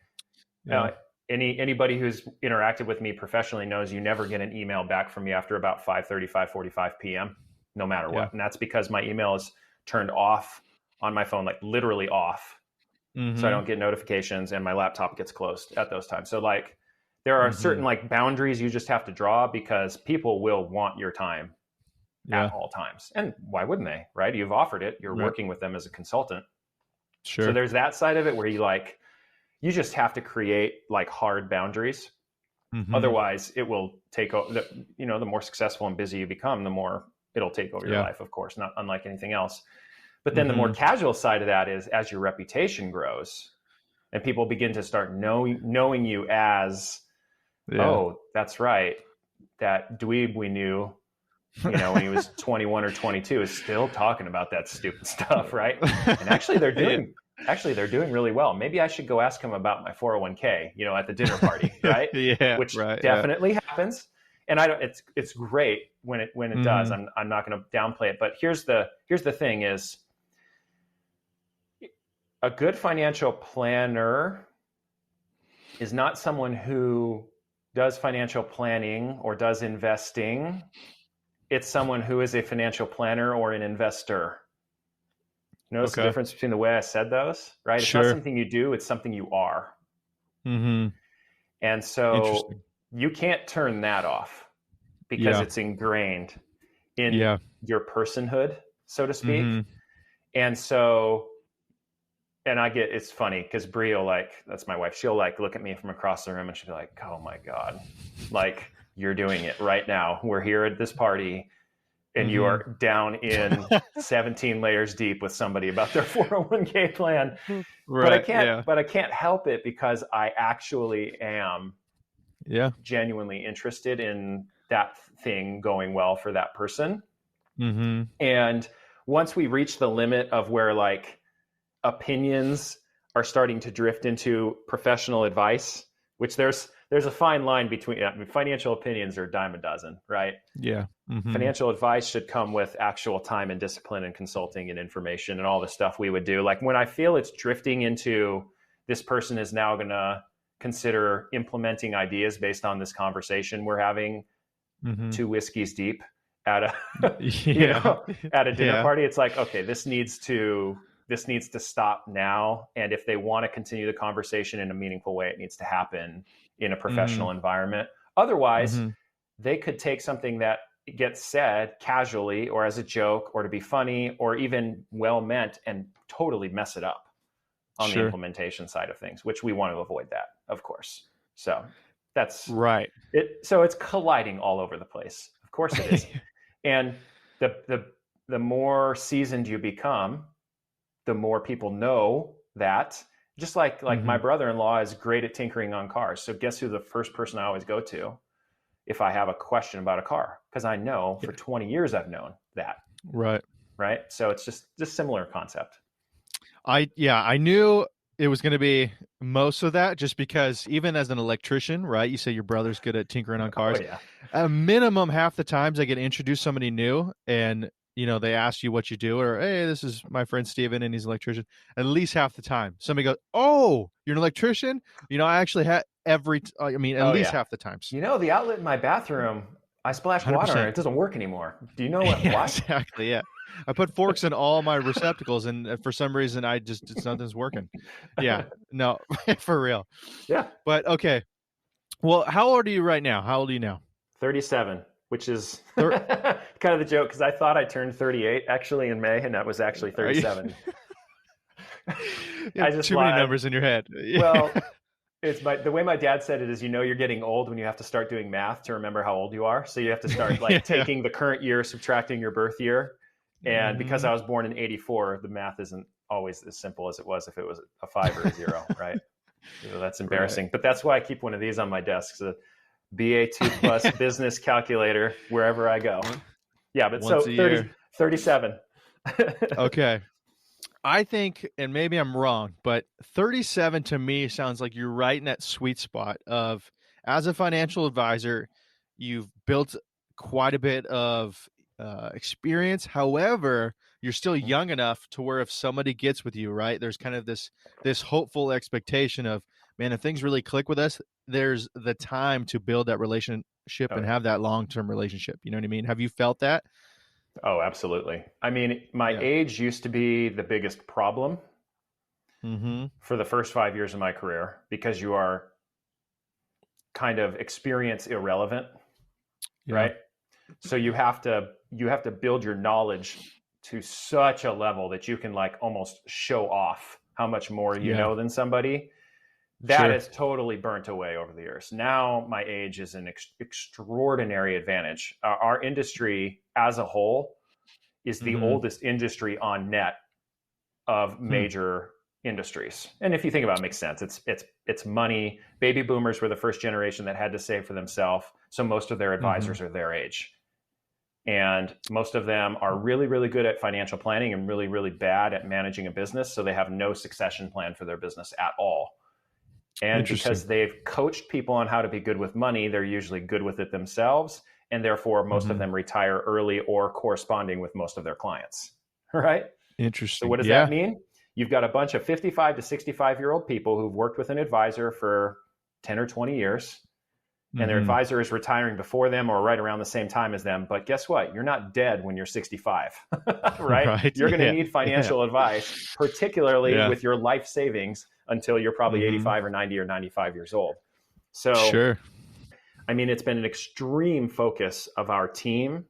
anybody who's interacted with me professionally knows you never get an email back from me after about 5:30, 5:45 p.m., no matter what. And that's because my email is turned off on my phone, like literally off. So I don't get notifications, and my laptop gets closed at those times. So like there are certain like boundaries you just have to draw because people will want your time at all times. And why wouldn't they, right? You've offered it. You're working with them as a consultant. Sure. So there's that side of it where you just have to create like hard boundaries. Otherwise it will take over. The more successful and busy you become, the more it'll take over your life, of course, not unlike anything else. But then the more casual side of that is as your reputation grows and people begin to start knowing you as, oh, that's right, that dweeb we knew, when he was 21 or 22 is still talking about that stupid stuff, right? And actually they're doing really well. Maybe I should go ask him about my 401k, at the dinner party, right? Which definitely happens. And it's great when it does. I'm not going to downplay it, but here's the thing is a good financial planner is not someone who does financial planning or does investing. It's someone who is a financial planner or an investor. Notice the difference between the way I said those, right? It's not something you do, it's something you are. And so you can't turn that off because it's ingrained in your personhood, so to speak. And so, it's funny because Brie that's my wife, she'll like look at me from across the room and she'll be like, oh my God, like you're doing it right now. We're here at this party and you are down in 17 layers deep with somebody about their 401k plan. But I can't help it because I actually am genuinely interested in that thing going well for that person. And once we reach the limit of where like opinions are starting to drift into professional advice, which there's a fine line between, I mean, financial opinions are a dime a dozen, right? Yeah. Mm-hmm. Financial advice should come with actual time and discipline and consulting and information and all the stuff we would do. Like when I feel it's drifting into this person is now going to consider implementing ideas based on this conversation we're having Mm-hmm. 2 whiskeys deep at a Yeah. at a dinner Yeah. party, it's like, okay, this needs to stop now, and if they want to continue the conversation in a meaningful way, it needs to happen in a Mm-hmm. professional environment. Otherwise, Mm-hmm. they could take something that gets said casually or as a joke or to be funny or even well meant and totally mess it up on the Sure. implementation side of things, which we want to avoid that, of course. So that's Right. it. So it's colliding all over the place. Of course it is. And the more seasoned you become, the more people know that. Just like Mm-hmm. my brother-in-law is great at tinkering on cars. So guess who the first person I always go to if I have a question about a car? Because I know for 20 years I've known that. Right. Right. So it's just similar concept. I knew it was going to be most of that, just because even as an electrician, right? You say your brother's good at tinkering on Oh cars. yeah. A minimum half the times I get introduced to somebody new, and they ask you what you do, or hey, this is my friend Steven and he's an electrician. At least half the time somebody goes, oh, you're an electrician. I actually had at Oh least yeah. half the times. The outlet in my bathroom, I splashed water on it. 100%. It doesn't work anymore. Do you know Yeah, why? exactly. Yeah. I put forks in all my receptacles, and for some reason nothing's working. Yeah. No, for real. Yeah. But okay. Well, how old are you right now? How old are you now? 37, which is Thir- kind of the joke, because I thought I turned 38 actually in May, and that was actually Are you? 37. You I have just too many lied. numbers in your head. Well, it's the way my dad said it is, you're getting old when you have to start doing math to remember how old you are. So you have to start Yeah. taking the current year, subtracting your birth year. And because Mhm. I was born in 84, the math isn't always as simple as it was if it was a 5 or a 0, right? So that's embarrassing. Right. But that's why I keep one of these on my desk. So BA2 plus business calculator wherever I go. Yeah, but Once so a 30, year. 37. Okay. I think, and maybe I'm wrong, but 37 to me sounds like you're right in that sweet spot of, as a financial advisor, you've built quite a bit of experience. However, you're still young enough to where if somebody gets with you, right, there's kind of this hopeful expectation of, man, if things really click with us, there's the time to build that relationship Oh, and yeah. have that long-term relationship. You know what I mean? Have you felt that? Oh, absolutely. I mean, my Yeah. age used to be the biggest problem Mm-hmm. for the first 5 years of my career, because you are kind of experience irrelevant, Yeah. right? So you have to build your knowledge to such a level that you can almost show off how much more you Yeah. know than somebody. That Sure. is totally burnt away over the years. Now my age is an extraordinary advantage. Our industry as a whole is the Mm-hmm. oldest industry on net of Hmm. major industries. And if you think about it, it makes sense. It's money. Baby boomers were the first generation that had to save for themselves. So most of their Mm-hmm. advisors are their age. And most of them are really, really good at financial planning and really, really bad at managing a business. So they have no succession plan for their business at all. And Interesting. because they've coached people on how to be good with money, they're usually good with it themselves. And therefore, most of Mm-hmm. them retire early or corresponding with most of their clients. Right? So Interesting. what does that Yeah. mean? You've got a bunch of 55 to 65-year-old people who've worked with an advisor for 10 or 20 years, and their Mm-hmm. advisor is retiring before them or right around the same time as them. But guess what? You're not dead when you're 65, right? Right. You're going to Yeah. need Yeah. financial advice, particularly Yeah. with your life savings, until you're probably Mm-hmm. 85 or 90 or 95 years old. So, Sure. I mean, it's been an extreme focus of our team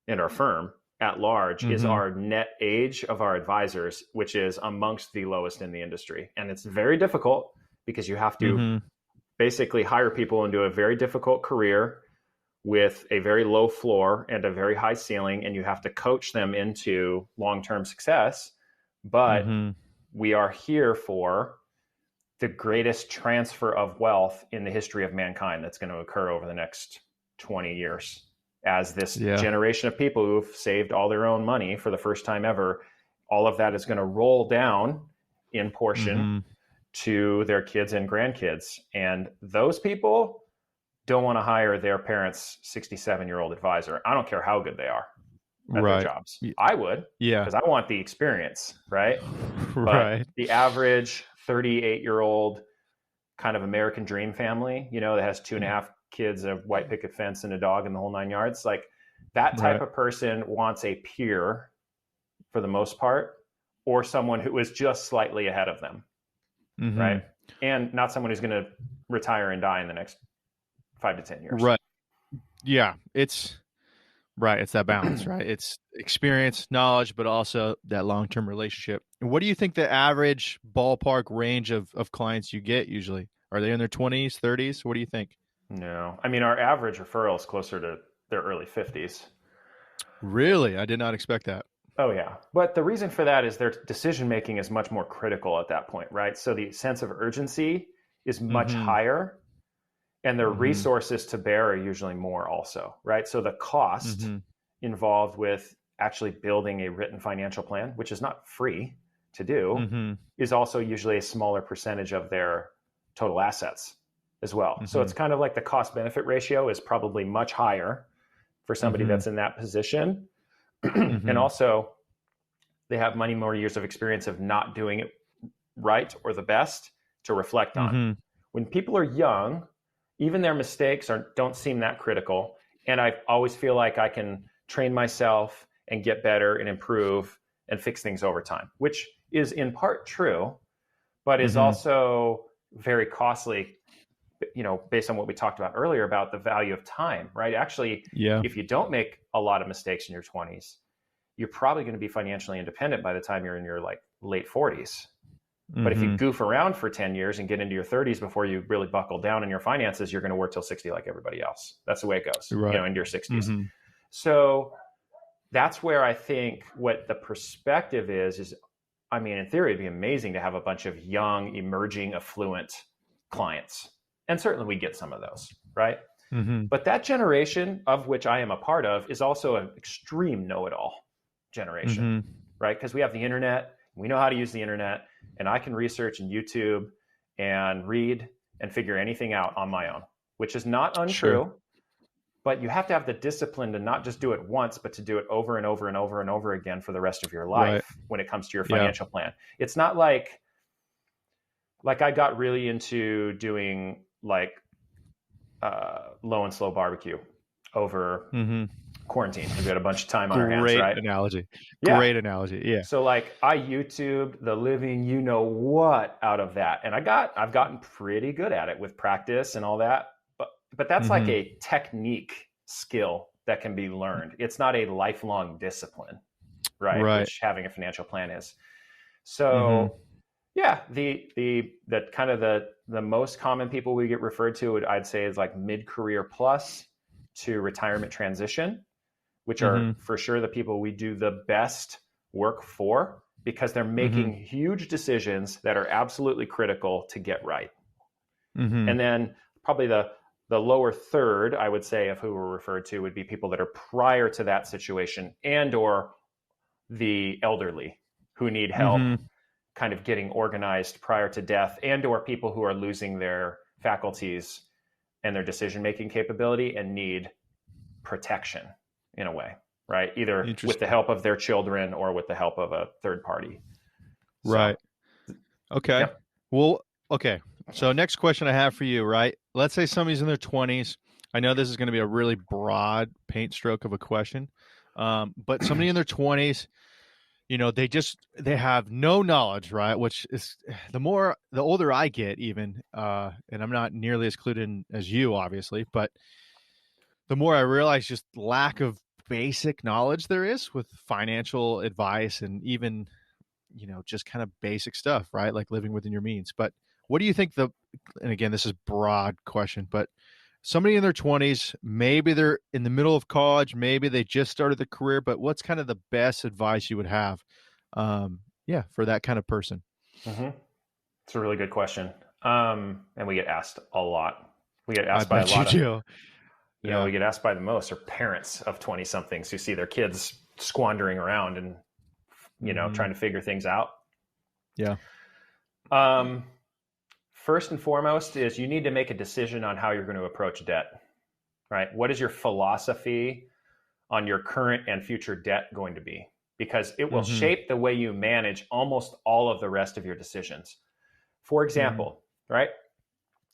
and our firm at large is Mm-hmm. our net age of our advisors, which is amongst the lowest in the industry. And it's very difficult because you have to Mm-hmm. basically hire people into a very difficult career with a very low floor and a very high ceiling, and you have to coach them into long-term success. But Mm-hmm. we are here for the greatest transfer of wealth in the history of mankind that's going to occur over the next 20 years, as this Yeah. generation of people who've saved all their own money for the first time ever, all of that is going to roll down in portion Mm-hmm. to their kids and grandkids. And those people don't want to hire their parents' 67-year-old advisor. I don't care how good they are at their jobs. I would, because I want the experience, right? Right. But the average 38-year-old kind of American dream family, that has 2.5 kids, a white picket fence, and a dog, and the whole 9 yards, like that type of person wants a peer for the most part, or someone who is just slightly ahead of them, right? And not someone who's going to retire and die in the next 5 to 10 years. Right. Yeah. It's that balance, right? It's experience, knowledge, but also that long-term relationship. And what do you think the average ballpark range of clients you get usually? Are they in their 20s, 30s? What do you think? No. I mean, our average referral is closer to their early 50s. Really? I did not expect that. Oh, yeah. But the reason for that is their decision-making is much more critical at that point, right? So the sense of urgency is much higher, and their resources to bear are usually more also, right? So the cost involved with actually building a written financial plan, which is not free to do, is also usually a smaller percentage of their total assets as well. So it's kind of like the cost-benefit ratio is probably much higher for somebody that's in that position. And also, they have many more years of experience of not doing it right or the best to reflect on. When people are young, even their mistakes don't seem that critical. And I always feel like I can train myself and get better and improve and fix things over time, which is in part true, but is also very costly, based on what we talked about earlier about the value of time, right? Actually, if you don't make a lot of mistakes in your 20s, you're probably going to be financially independent by the time you're in your late 40s. But if you goof around for 10 years and get into your 30s before you really buckle down in your finances, you're going to work till 60 like everybody else. That's the way it goes, into your 60s. So that's where I think what the perspective is, I mean, in theory, it'd be amazing to have a bunch of young, emerging, affluent clients. And certainly we get some of those, right? But that generation, of which I am a part of, is also an extreme know-it-all generation, right? Because we have the internet, we know how to use the internet, and I can research and YouTube and read and figure anything out on my own, which is not untrue, but you have to have the discipline to not just do it once, but to do it over and over and over and over again for the rest of your life when it comes to your financial plan. It's not like I got really into doing low and slow barbecue over quarantine. We had a bunch of time on our hands, right? Great analogy. Yeah. So I YouTubed the living what out of that. And I've gotten pretty good at it with practice and all that. But that's like a technique skill that can be learned. It's not a lifelong discipline, right? Which having a financial plan is. So the kind of the most common people we get referred to, I'd say, is mid-career plus to retirement transition, which are for sure the people we do the best work for, because they're making huge decisions that are absolutely critical to get right. And then probably the lower third, I would say, of who we're referred to would be people that are prior to that situation and or the elderly who need help kind of getting organized prior to death, and or people who are losing their faculties and their decision-making capability and need protection in a way, right? Either with the help of their children or with the help of a third party. Right. Okay. Yep. Well, okay. So next question I have for you, right? Let's say somebody's in their 20s. I know this is going to be a really broad paint stroke of a question, but somebody in their 20s, they have no knowledge, right? Which is the older I get even, and I'm not nearly as clued in as you, obviously, but the more I realize just lack of basic knowledge there is with financial advice and even, just kind of basic stuff, right? Like living within your means. But what do you think and again, this is a broad question, but somebody in their 20s, maybe they're in the middle of college, maybe they just started the career, but what's kind of the best advice you would have, for that kind of person? It's a really good question. And we get asked a lot. We get asked by a lot of, we get asked by the most are parents of 20 somethings who see their kids squandering around and, trying to figure things out. Yeah. first and foremost is you need to make a decision on how you're going to approach debt, right? What is your philosophy on your current and future debt going to be? Because it will shape the way you manage almost all of the rest of your decisions. For example, right?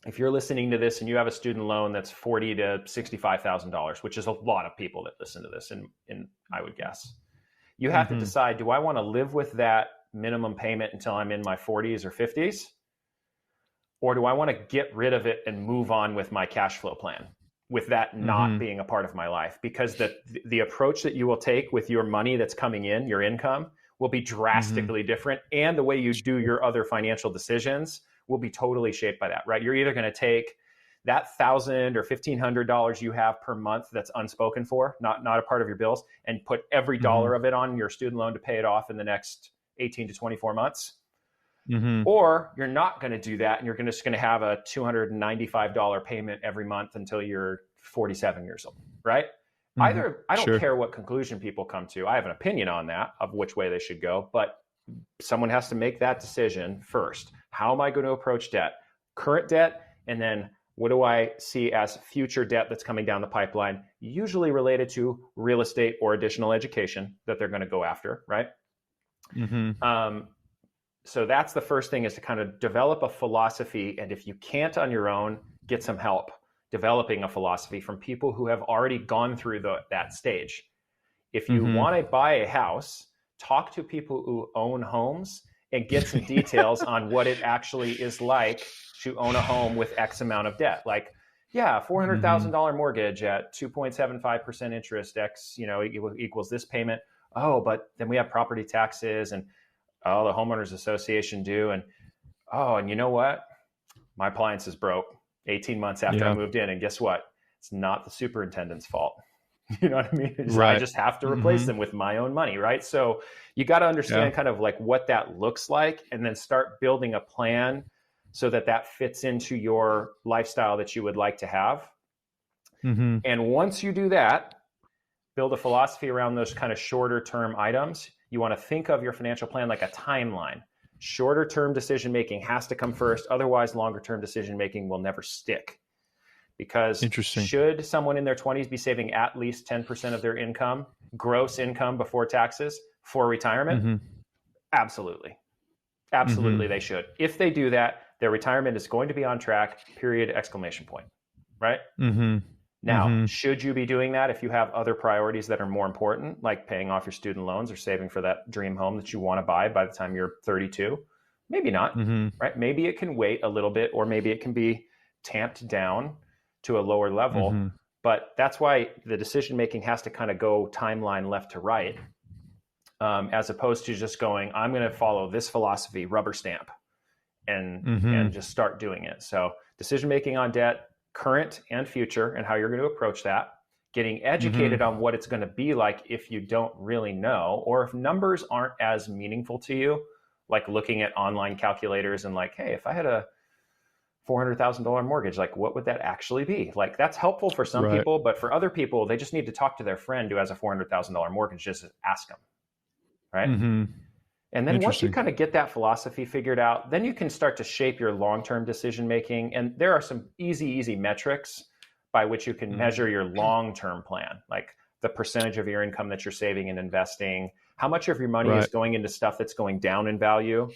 If you're listening to this and you have a student loan that's $40,000 to $65,000, which is a lot of people that listen to this, and I would guess, you have to decide, do I want to live with that minimum payment until I'm in my 40s or 50s? Or do I want to get rid of it and move on with my cash flow plan, with that not being a part of my life? Because the approach that you will take with your money that's coming in, your income, will be drastically different. And the way you do your other financial decisions will be totally shaped by that, right? You're either going to take that $1,000 or $1,500 you have per month that's unspoken for, not a part of your bills, and put every dollar of it on your student loan to pay it off in the next 18 to 24 months. Or you're not going to do that, and you're just going to have a $295 payment every month until you're 47 years old, right? Either, I don't care what conclusion people come to. I have an opinion on that, of which way they should go, but someone has to make that decision first. How am I going to approach debt? Current debt, and then what do I see as future debt that's coming down the pipeline, usually related to real estate or additional education that they're going to go after, right? So that's the first thing, is to kind of develop a philosophy. And if you can't on your own, get some help developing a philosophy from people who have already gone through that stage. If you want to buy a house, talk to people who own homes and get some details on what it actually is like to own a home with X amount of debt. Like, yeah, $400,000 mortgage at 2.75% interest, X, equals this payment. Oh, but then we have property taxes and the homeowners association due. And and you know what? My appliance is broke 18 months after I moved in. And guess what? It's not the superintendent's fault. You know what I mean? I just have to replace them with my own money, right? So you got to understand kind of like what that looks like, and then start building a plan so that fits into your lifestyle that you would like to have. And once you do that, build a philosophy around those kind of shorter term items. You want to think of your financial plan like a timeline. Shorter term decision making has to come first. Otherwise, longer term decision making will never stick. Because should someone in their 20s be saving at least 10% of their income, gross income before taxes, for retirement? Absolutely. Absolutely, they should. If they do that, their retirement is going to be on track, period, exclamation point, right? Now, should you be doing that if you have other priorities that are more important, like paying off your student loans or saving for that dream home that you want to buy by the time you're 32? Maybe not, right? Maybe it can wait a little bit, or maybe it can be tamped down to a lower level. But that's why the decision-making has to kind of go timeline left to right, as opposed to just going, I'm going to follow this philosophy, rubber stamp, and just start doing it. So decision-making on debt, current and future, and how you're going to approach that, getting educated on what it's going to be like if you don't really know, or if numbers aren't as meaningful to you, like looking at online calculators and like, hey, if I had a $400,000 mortgage, like what would that actually be? Like, that's helpful for some people, but for other people, they just need to talk to their friend who has a $400,000 mortgage, just ask them, right? And then once you kind of get that philosophy figured out, then you can start to shape your long-term decision-making. And there are some easy metrics by which you can measure your long-term plan, like the percentage of your income that you're saving and investing, how much of your money is going into stuff that's going down in value,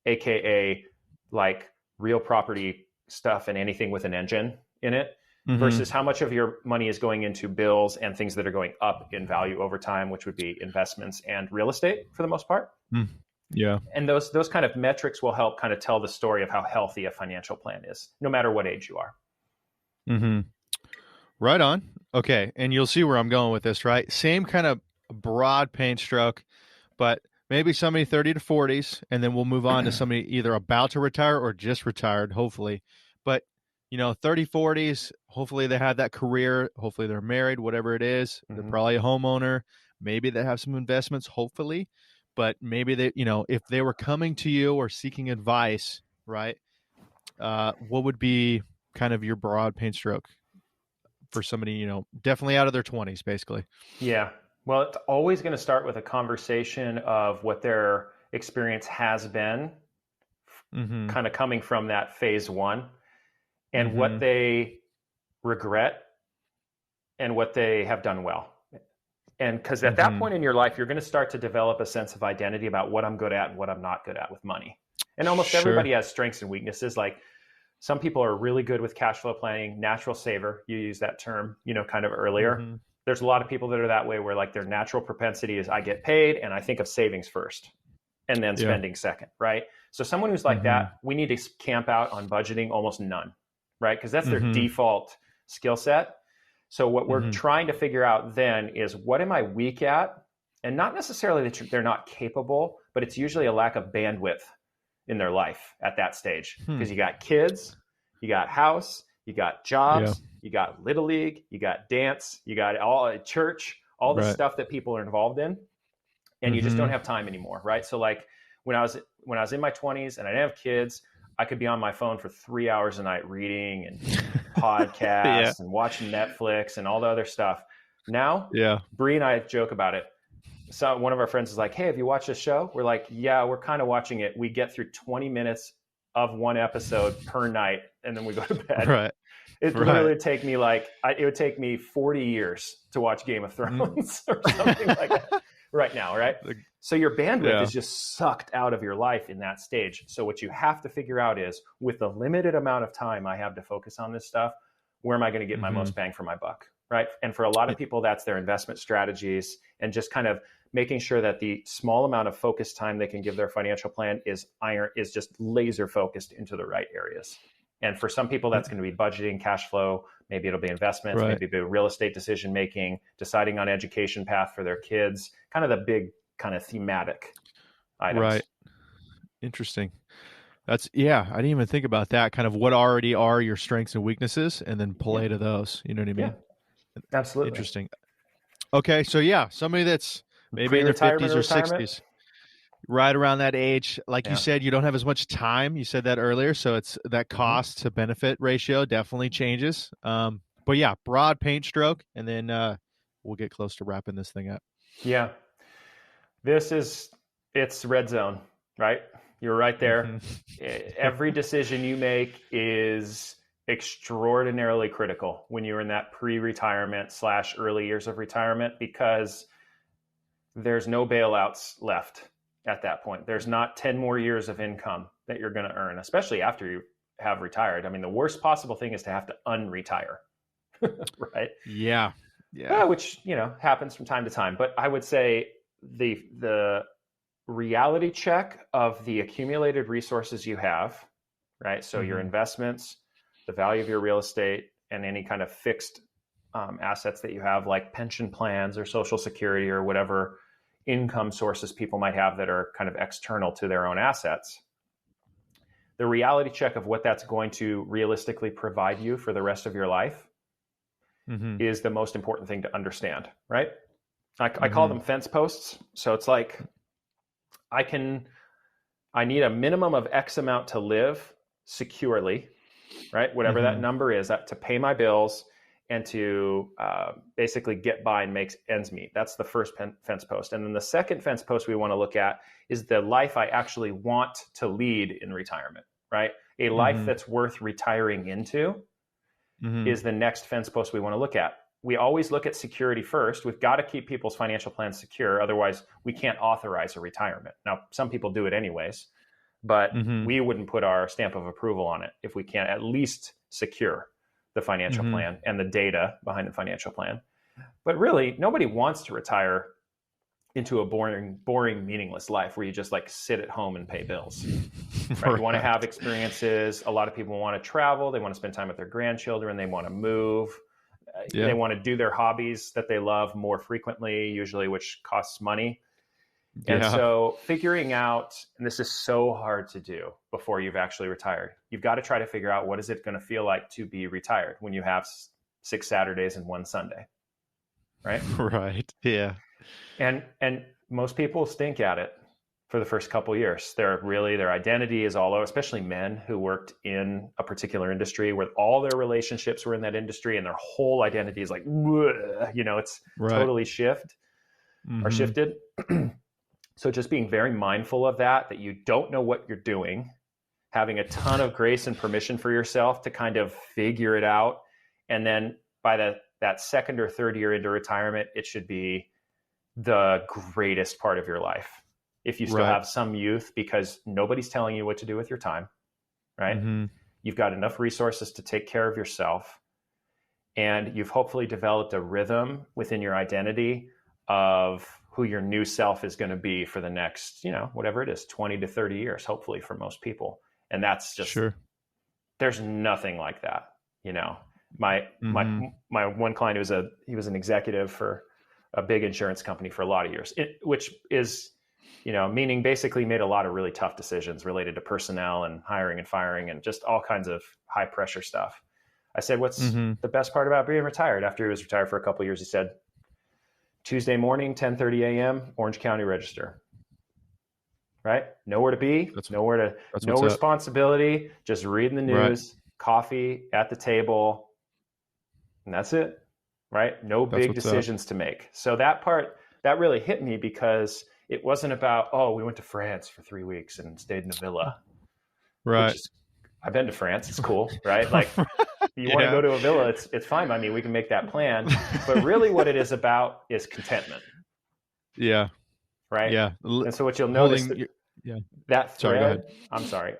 AKA like real property stuff and anything with an engine in it, versus how much of your money is going into bills and things that are going up in value over time, which would be investments and real estate for the most part. And those kind of metrics will help kind of tell the story of how healthy a financial plan is, no matter what age you are. Right on. Okay. And you'll see where I'm going with this, right? Same kind of broad paint stroke, but maybe somebody 30 to 40s, and then we'll move on to somebody either about to retire or just retired, hopefully. But 30, 40s, hopefully they have that career. Hopefully they're married, whatever it is. They're probably a homeowner. Maybe they have some investments, hopefully. But maybe they, if they were coming to you or seeking advice, right, what would be kind of your broad paint stroke for somebody, definitely out of their 20s, basically? Yeah. Well, it's always going to start with a conversation of what their experience has been kind of coming from that phase one, and Mm-hmm. what they regret and what they have done well. And because at that point in your life, you're going to start to develop a sense of identity about what I'm good at and what I'm not good at with money. And almost Sure. everybody has strengths and weaknesses. Like some people are really good with cash flow planning, natural saver. You use that term, kind of earlier. Mm-hmm. There's a lot of people that are that way, where like their natural propensity is I get paid and I think of savings first and then Yeah. spending second, right? So someone who's like that, we need to camp out on budgeting almost none, right? Because that's their default skill set. So what we're trying to figure out then is, what am I weak at? And not necessarily that they're not capable, but it's usually a lack of bandwidth in their life at that stage. Because you got kids, you got house, you got jobs, you got little league, you got dance, you got all church, all the stuff that people are involved in, and you just don't have time anymore, right? So like when I was in my 20s and I didn't have kids, I could be on my phone for 3 hours a night reading and podcasts and watching Netflix and all the other stuff. Now, Bree and I joke about it. So one of our friends is like, "Hey, have you watched this show?" We're like, "Yeah, we're kind of watching it. We get through 20 minutes of one episode per night, and then we go to bed." Right. It literally would take me it would take me 40 years to watch Game of Thrones or something like that right now, right? So your bandwidth is just sucked out of your life in that stage. So what you have to figure out is, with the limited amount of time I have to focus on this stuff, where am I going to get my most bang for my buck, right? And for a lot of people, that's their investment strategies, and just kind of making sure that the small amount of focus time they can give their financial plan is just laser focused into the right areas. And for some people, that's going to be budgeting, cash flow. Maybe it'll be investments, maybe it'll be real estate decision making, deciding on education path for their kids, kind of the big kind of thematic items. Right. Interesting. I didn't even think about that. Kind of what already are your strengths and weaknesses, and then play to those. You know what I mean? Yeah, absolutely. Interesting. Okay, so somebody that's maybe in their 50s or 60s, right around that age, like you said, you don't have as much time. You said that earlier, so it's that cost to benefit ratio definitely changes. But yeah, broad paint stroke, and then we'll get close to wrapping this thing up. Yeah, it's red zone, right? You're right there. Every decision you make is extraordinarily critical when you're in that pre-retirement / early years of retirement, because there's no bailouts left at that point. There's not 10 more years of income that you're going to earn, especially after you have retired. I mean, the worst possible thing is to have to unretire, right? Yeah. Which, happens from time to time. But I would say the reality check of the accumulated resources you have, right? So your investments, the value of your real estate, and any kind of fixed assets that you have, like pension plans or Social Security or whatever income sources people might have that are kind of external to their own assets. The reality check of what that's going to realistically provide you for the rest of your life is the most important thing to understand, right? I call them fence posts. So it's like, I need a minimum of X amount to live securely, right? Whatever that number is, that to pay my bills and to basically get by and make ends meet. That's the first fence post. And then the second fence post we want to look at is the life I actually want to lead in retirement, right? A life that's worth retiring into is the next fence post we want to look at. We always look at security first. We've got to keep people's financial plans secure. Otherwise, we can't authorize a retirement. Now, some people do it anyways, but we wouldn't put our stamp of approval on it if we can't at least secure the financial plan and the data behind the financial plan. But really, nobody wants to retire into a boring, meaningless life where you just like sit at home and pay bills. Right? You want to have experiences. A lot of people want to travel. They want to spend time with their grandchildren. They want to move. They want to do their hobbies that they love more frequently, usually, which costs money. And so figuring out, and this is so hard to do before you've actually retired, you've got to try to figure out what is it going to feel like to be retired when you have 6 Saturdays and 1 Sunday, right? Right. Yeah. And most people stink at it for the first couple of years. Their identity is all over, especially men who worked in a particular industry where all their relationships were in that industry and their whole identity is like, it's totally shifted. So just being very mindful of that you don't know what you're doing, having a ton of grace and permission for yourself to kind of figure it out. And then by that second or third year into retirement, it should be the greatest part of your life. If you still Right. have some youth, because nobody's telling you what to do with your time, right? Mm-hmm. You've got enough resources to take care of yourself. And you've hopefully developed a rhythm within your identity of who your new self is going to be for the next, whatever it is, 20 to 30 years, hopefully for most people. And that's just, Sure. there's nothing like that. My one client he was an executive for a big insurance company for a lot of years, which is, meaning basically made a lot of really tough decisions related to personnel and hiring and firing and just all kinds of high pressure stuff. I said, what's the best part about being retired? After he was retired for a couple of years, he said, Tuesday morning, 10:30 a.m., Orange County Register. Right? Nowhere to be, no responsibility, just reading the news, right. Coffee at the table, and that's it. Right? No big decisions to make. So that part, that really hit me because it wasn't about, we went to France for 3 weeks and stayed in a villa. Right. I've been to France. It's cool, right? Like you want to go to a villa, it's fine by me. We can make that plan. But really what it is about is contentment. Yeah. Right? Yeah. And so what you'll notice that thread, sorry, go ahead. I'm sorry.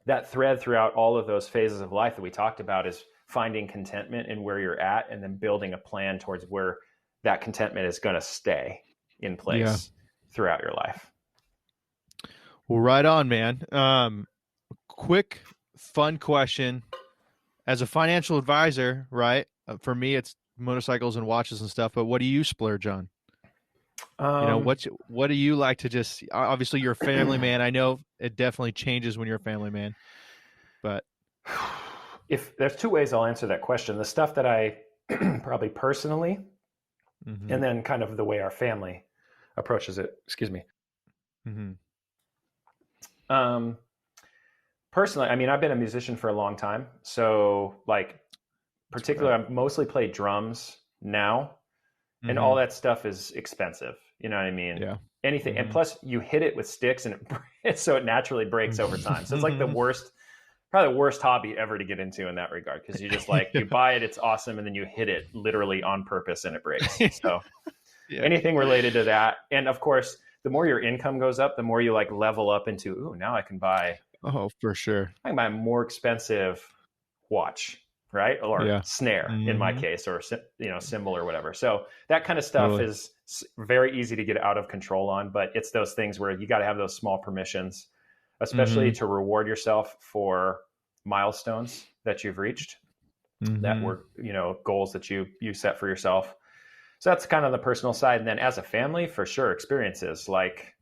That thread throughout all of those phases of life that we talked about is finding contentment in where you're at and then building a plan towards where that contentment is going to stay in place throughout your life. Well, right on, man. Quick, fun question. As a financial advisor, right? For me, it's motorcycles and watches and stuff, but what do you splurge on? What do you like to just, obviously you're a family man. I know it definitely changes when you're a family man, but if there's two ways I'll answer that question, the stuff that I probably personally, and then kind of the way our family approaches it, excuse me. Personally, I mean, I've been a musician for a long time. So like particularly, I mostly play drums now. And all that stuff is expensive. You know what I mean? Yeah. Anything. And plus you hit it with sticks and so it naturally breaks over time. So it's like probably the worst hobby ever to get into in that regard. Cause you just you buy it, it's awesome. And then you hit it literally on purpose and it breaks. So anything related to that. And of course, the more your income goes up, the more you level up into, now I can buy. Oh, for sure. I can buy a more expensive watch. Right? Or snare in my case, or, cymbal or whatever. So that kind of stuff is very easy to get out of control on, but it's those things where you got to have those small permissions, especially to reward yourself for milestones that you've reached that were, goals that you set for yourself. So that's kind of the personal side. And then as a family, for sure, experiences like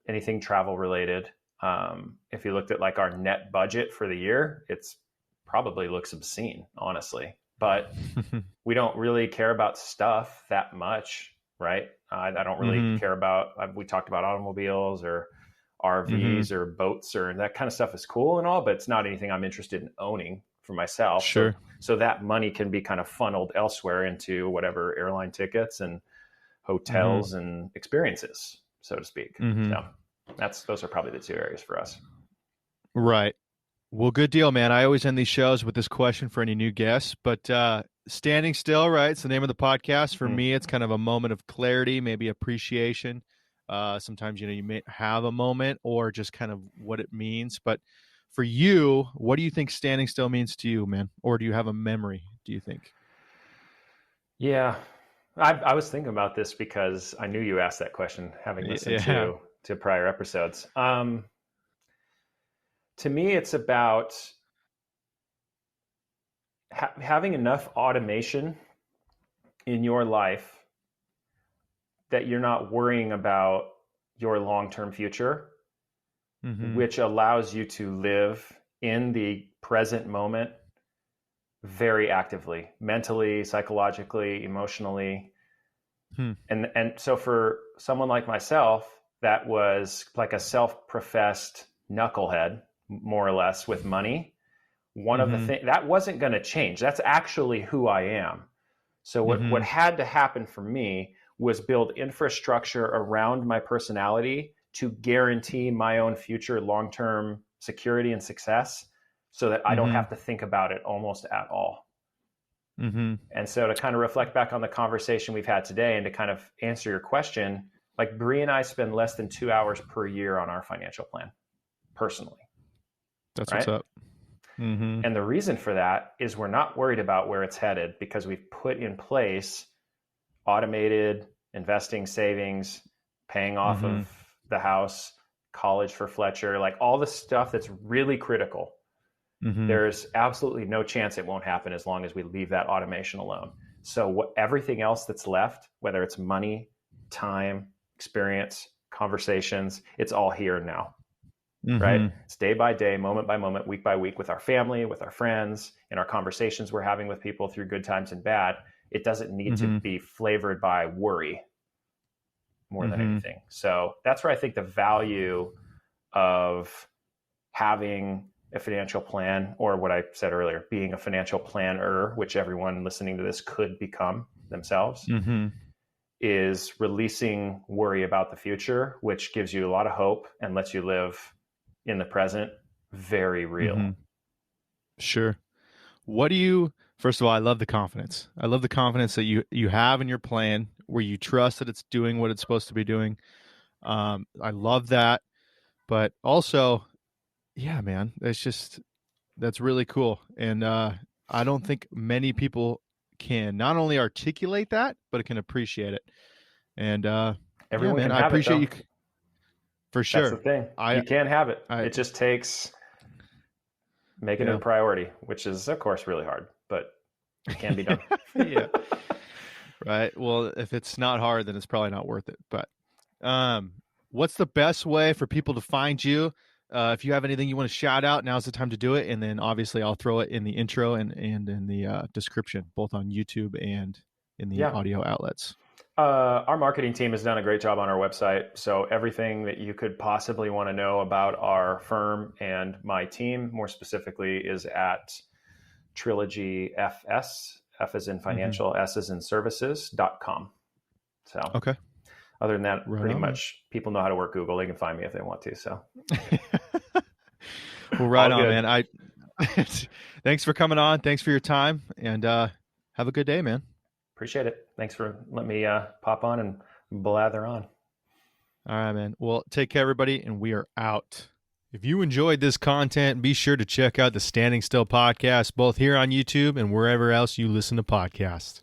anything travel related. If you looked at our net budget for the year, it's probably looks obscene, honestly, but we don't really care about stuff that much, right? I don't really care about, we talked about automobiles or RVs or boats or that kind of stuff is cool and all, but it's not anything I'm interested in owning for myself. Sure. So that money can be kind of funneled elsewhere into whatever airline tickets and hotels and experiences, so to speak. So those are probably the two areas for us. Right. Well, good deal, man. I always end these shows with this question for any new guests, but standing still, right? It's the name of the podcast. For me, it's kind of a moment of clarity, maybe appreciation. Sometimes, you may have a moment or just kind of what it means. But for you, what do you think standing still means to you, man? Or do you have a memory, do you think? Yeah, I was thinking about this because I knew you asked that question, having listened to prior episodes. To me, it's about having enough automation in your life that you're not worrying about your long-term future, which allows you to live in the present moment very actively, mentally, psychologically, emotionally. And so for someone like myself, that was like a self-professed knucklehead, more or less, with money. One of the things that wasn't going to change. That's actually who I am. So what had to happen for me was build infrastructure around my personality to guarantee my own future long-term security and success so that I don't have to think about it almost at all. Mm-hmm. And so to kind of reflect back on the conversation we've had today and to kind of answer your question, like Bree and I spend less than 2 hours per year on our financial plan personally. That's right? what's up. Mm-hmm. And the reason for that is we're not worried about where it's headed because we've put in place automated investing, savings, paying off of the house, college for Fletcher, like all the stuff that's really critical. There's absolutely no chance it won't happen as long as we leave that automation alone. So everything else that's left, whether it's money, time, experience, conversations, it's all here and now. Right? It's day by day, moment by moment, week by week with our family, with our friends, in our conversations we're having with people through good times and bad. It doesn't need to be flavored by worry more than anything. So that's where I think the value of having a financial plan, or what I said earlier, being a financial planner, which everyone listening to this could become themselves, is releasing worry about the future, which gives you a lot of hope and lets you live in the present. Very real. Sure. First of all, I love the confidence. I love the confidence that you have in your plan, where you trust that it's doing what it's supposed to be doing. I love that. But also, yeah, man, that's really cool. And I don't think many people can not only articulate that, but can appreciate it. And everyone man, can I have appreciate it, you for sure. That's the thing. You can have it. It just takes making it a priority, which is of course really hard, but it can be done. Yeah. Right. Well, if it's not hard, then it's probably not worth it. But what's the best way for people to find you? If you have anything you want to shout out, now's the time to do it. And then obviously I'll throw it in the intro and in the description, both on YouTube and in the audio outlets. Our marketing team has done a great job on our website. So everything that you could possibly want to know about our firm and my team, more specifically, is at Trilogy FS, F as in financial, S as in services.com. So okay. Other than that, pretty much people know how to work Google. They can find me if they want to. So well, right on, man. Thanks for coming on. Thanks for your time, and have a good day, man. Appreciate it. Thanks for letting me pop on and blather on. All right, man. Well, take care, everybody, and we are out. If you enjoyed this content, be sure to check out the Standing Still podcast, both here on YouTube and wherever else you listen to podcasts.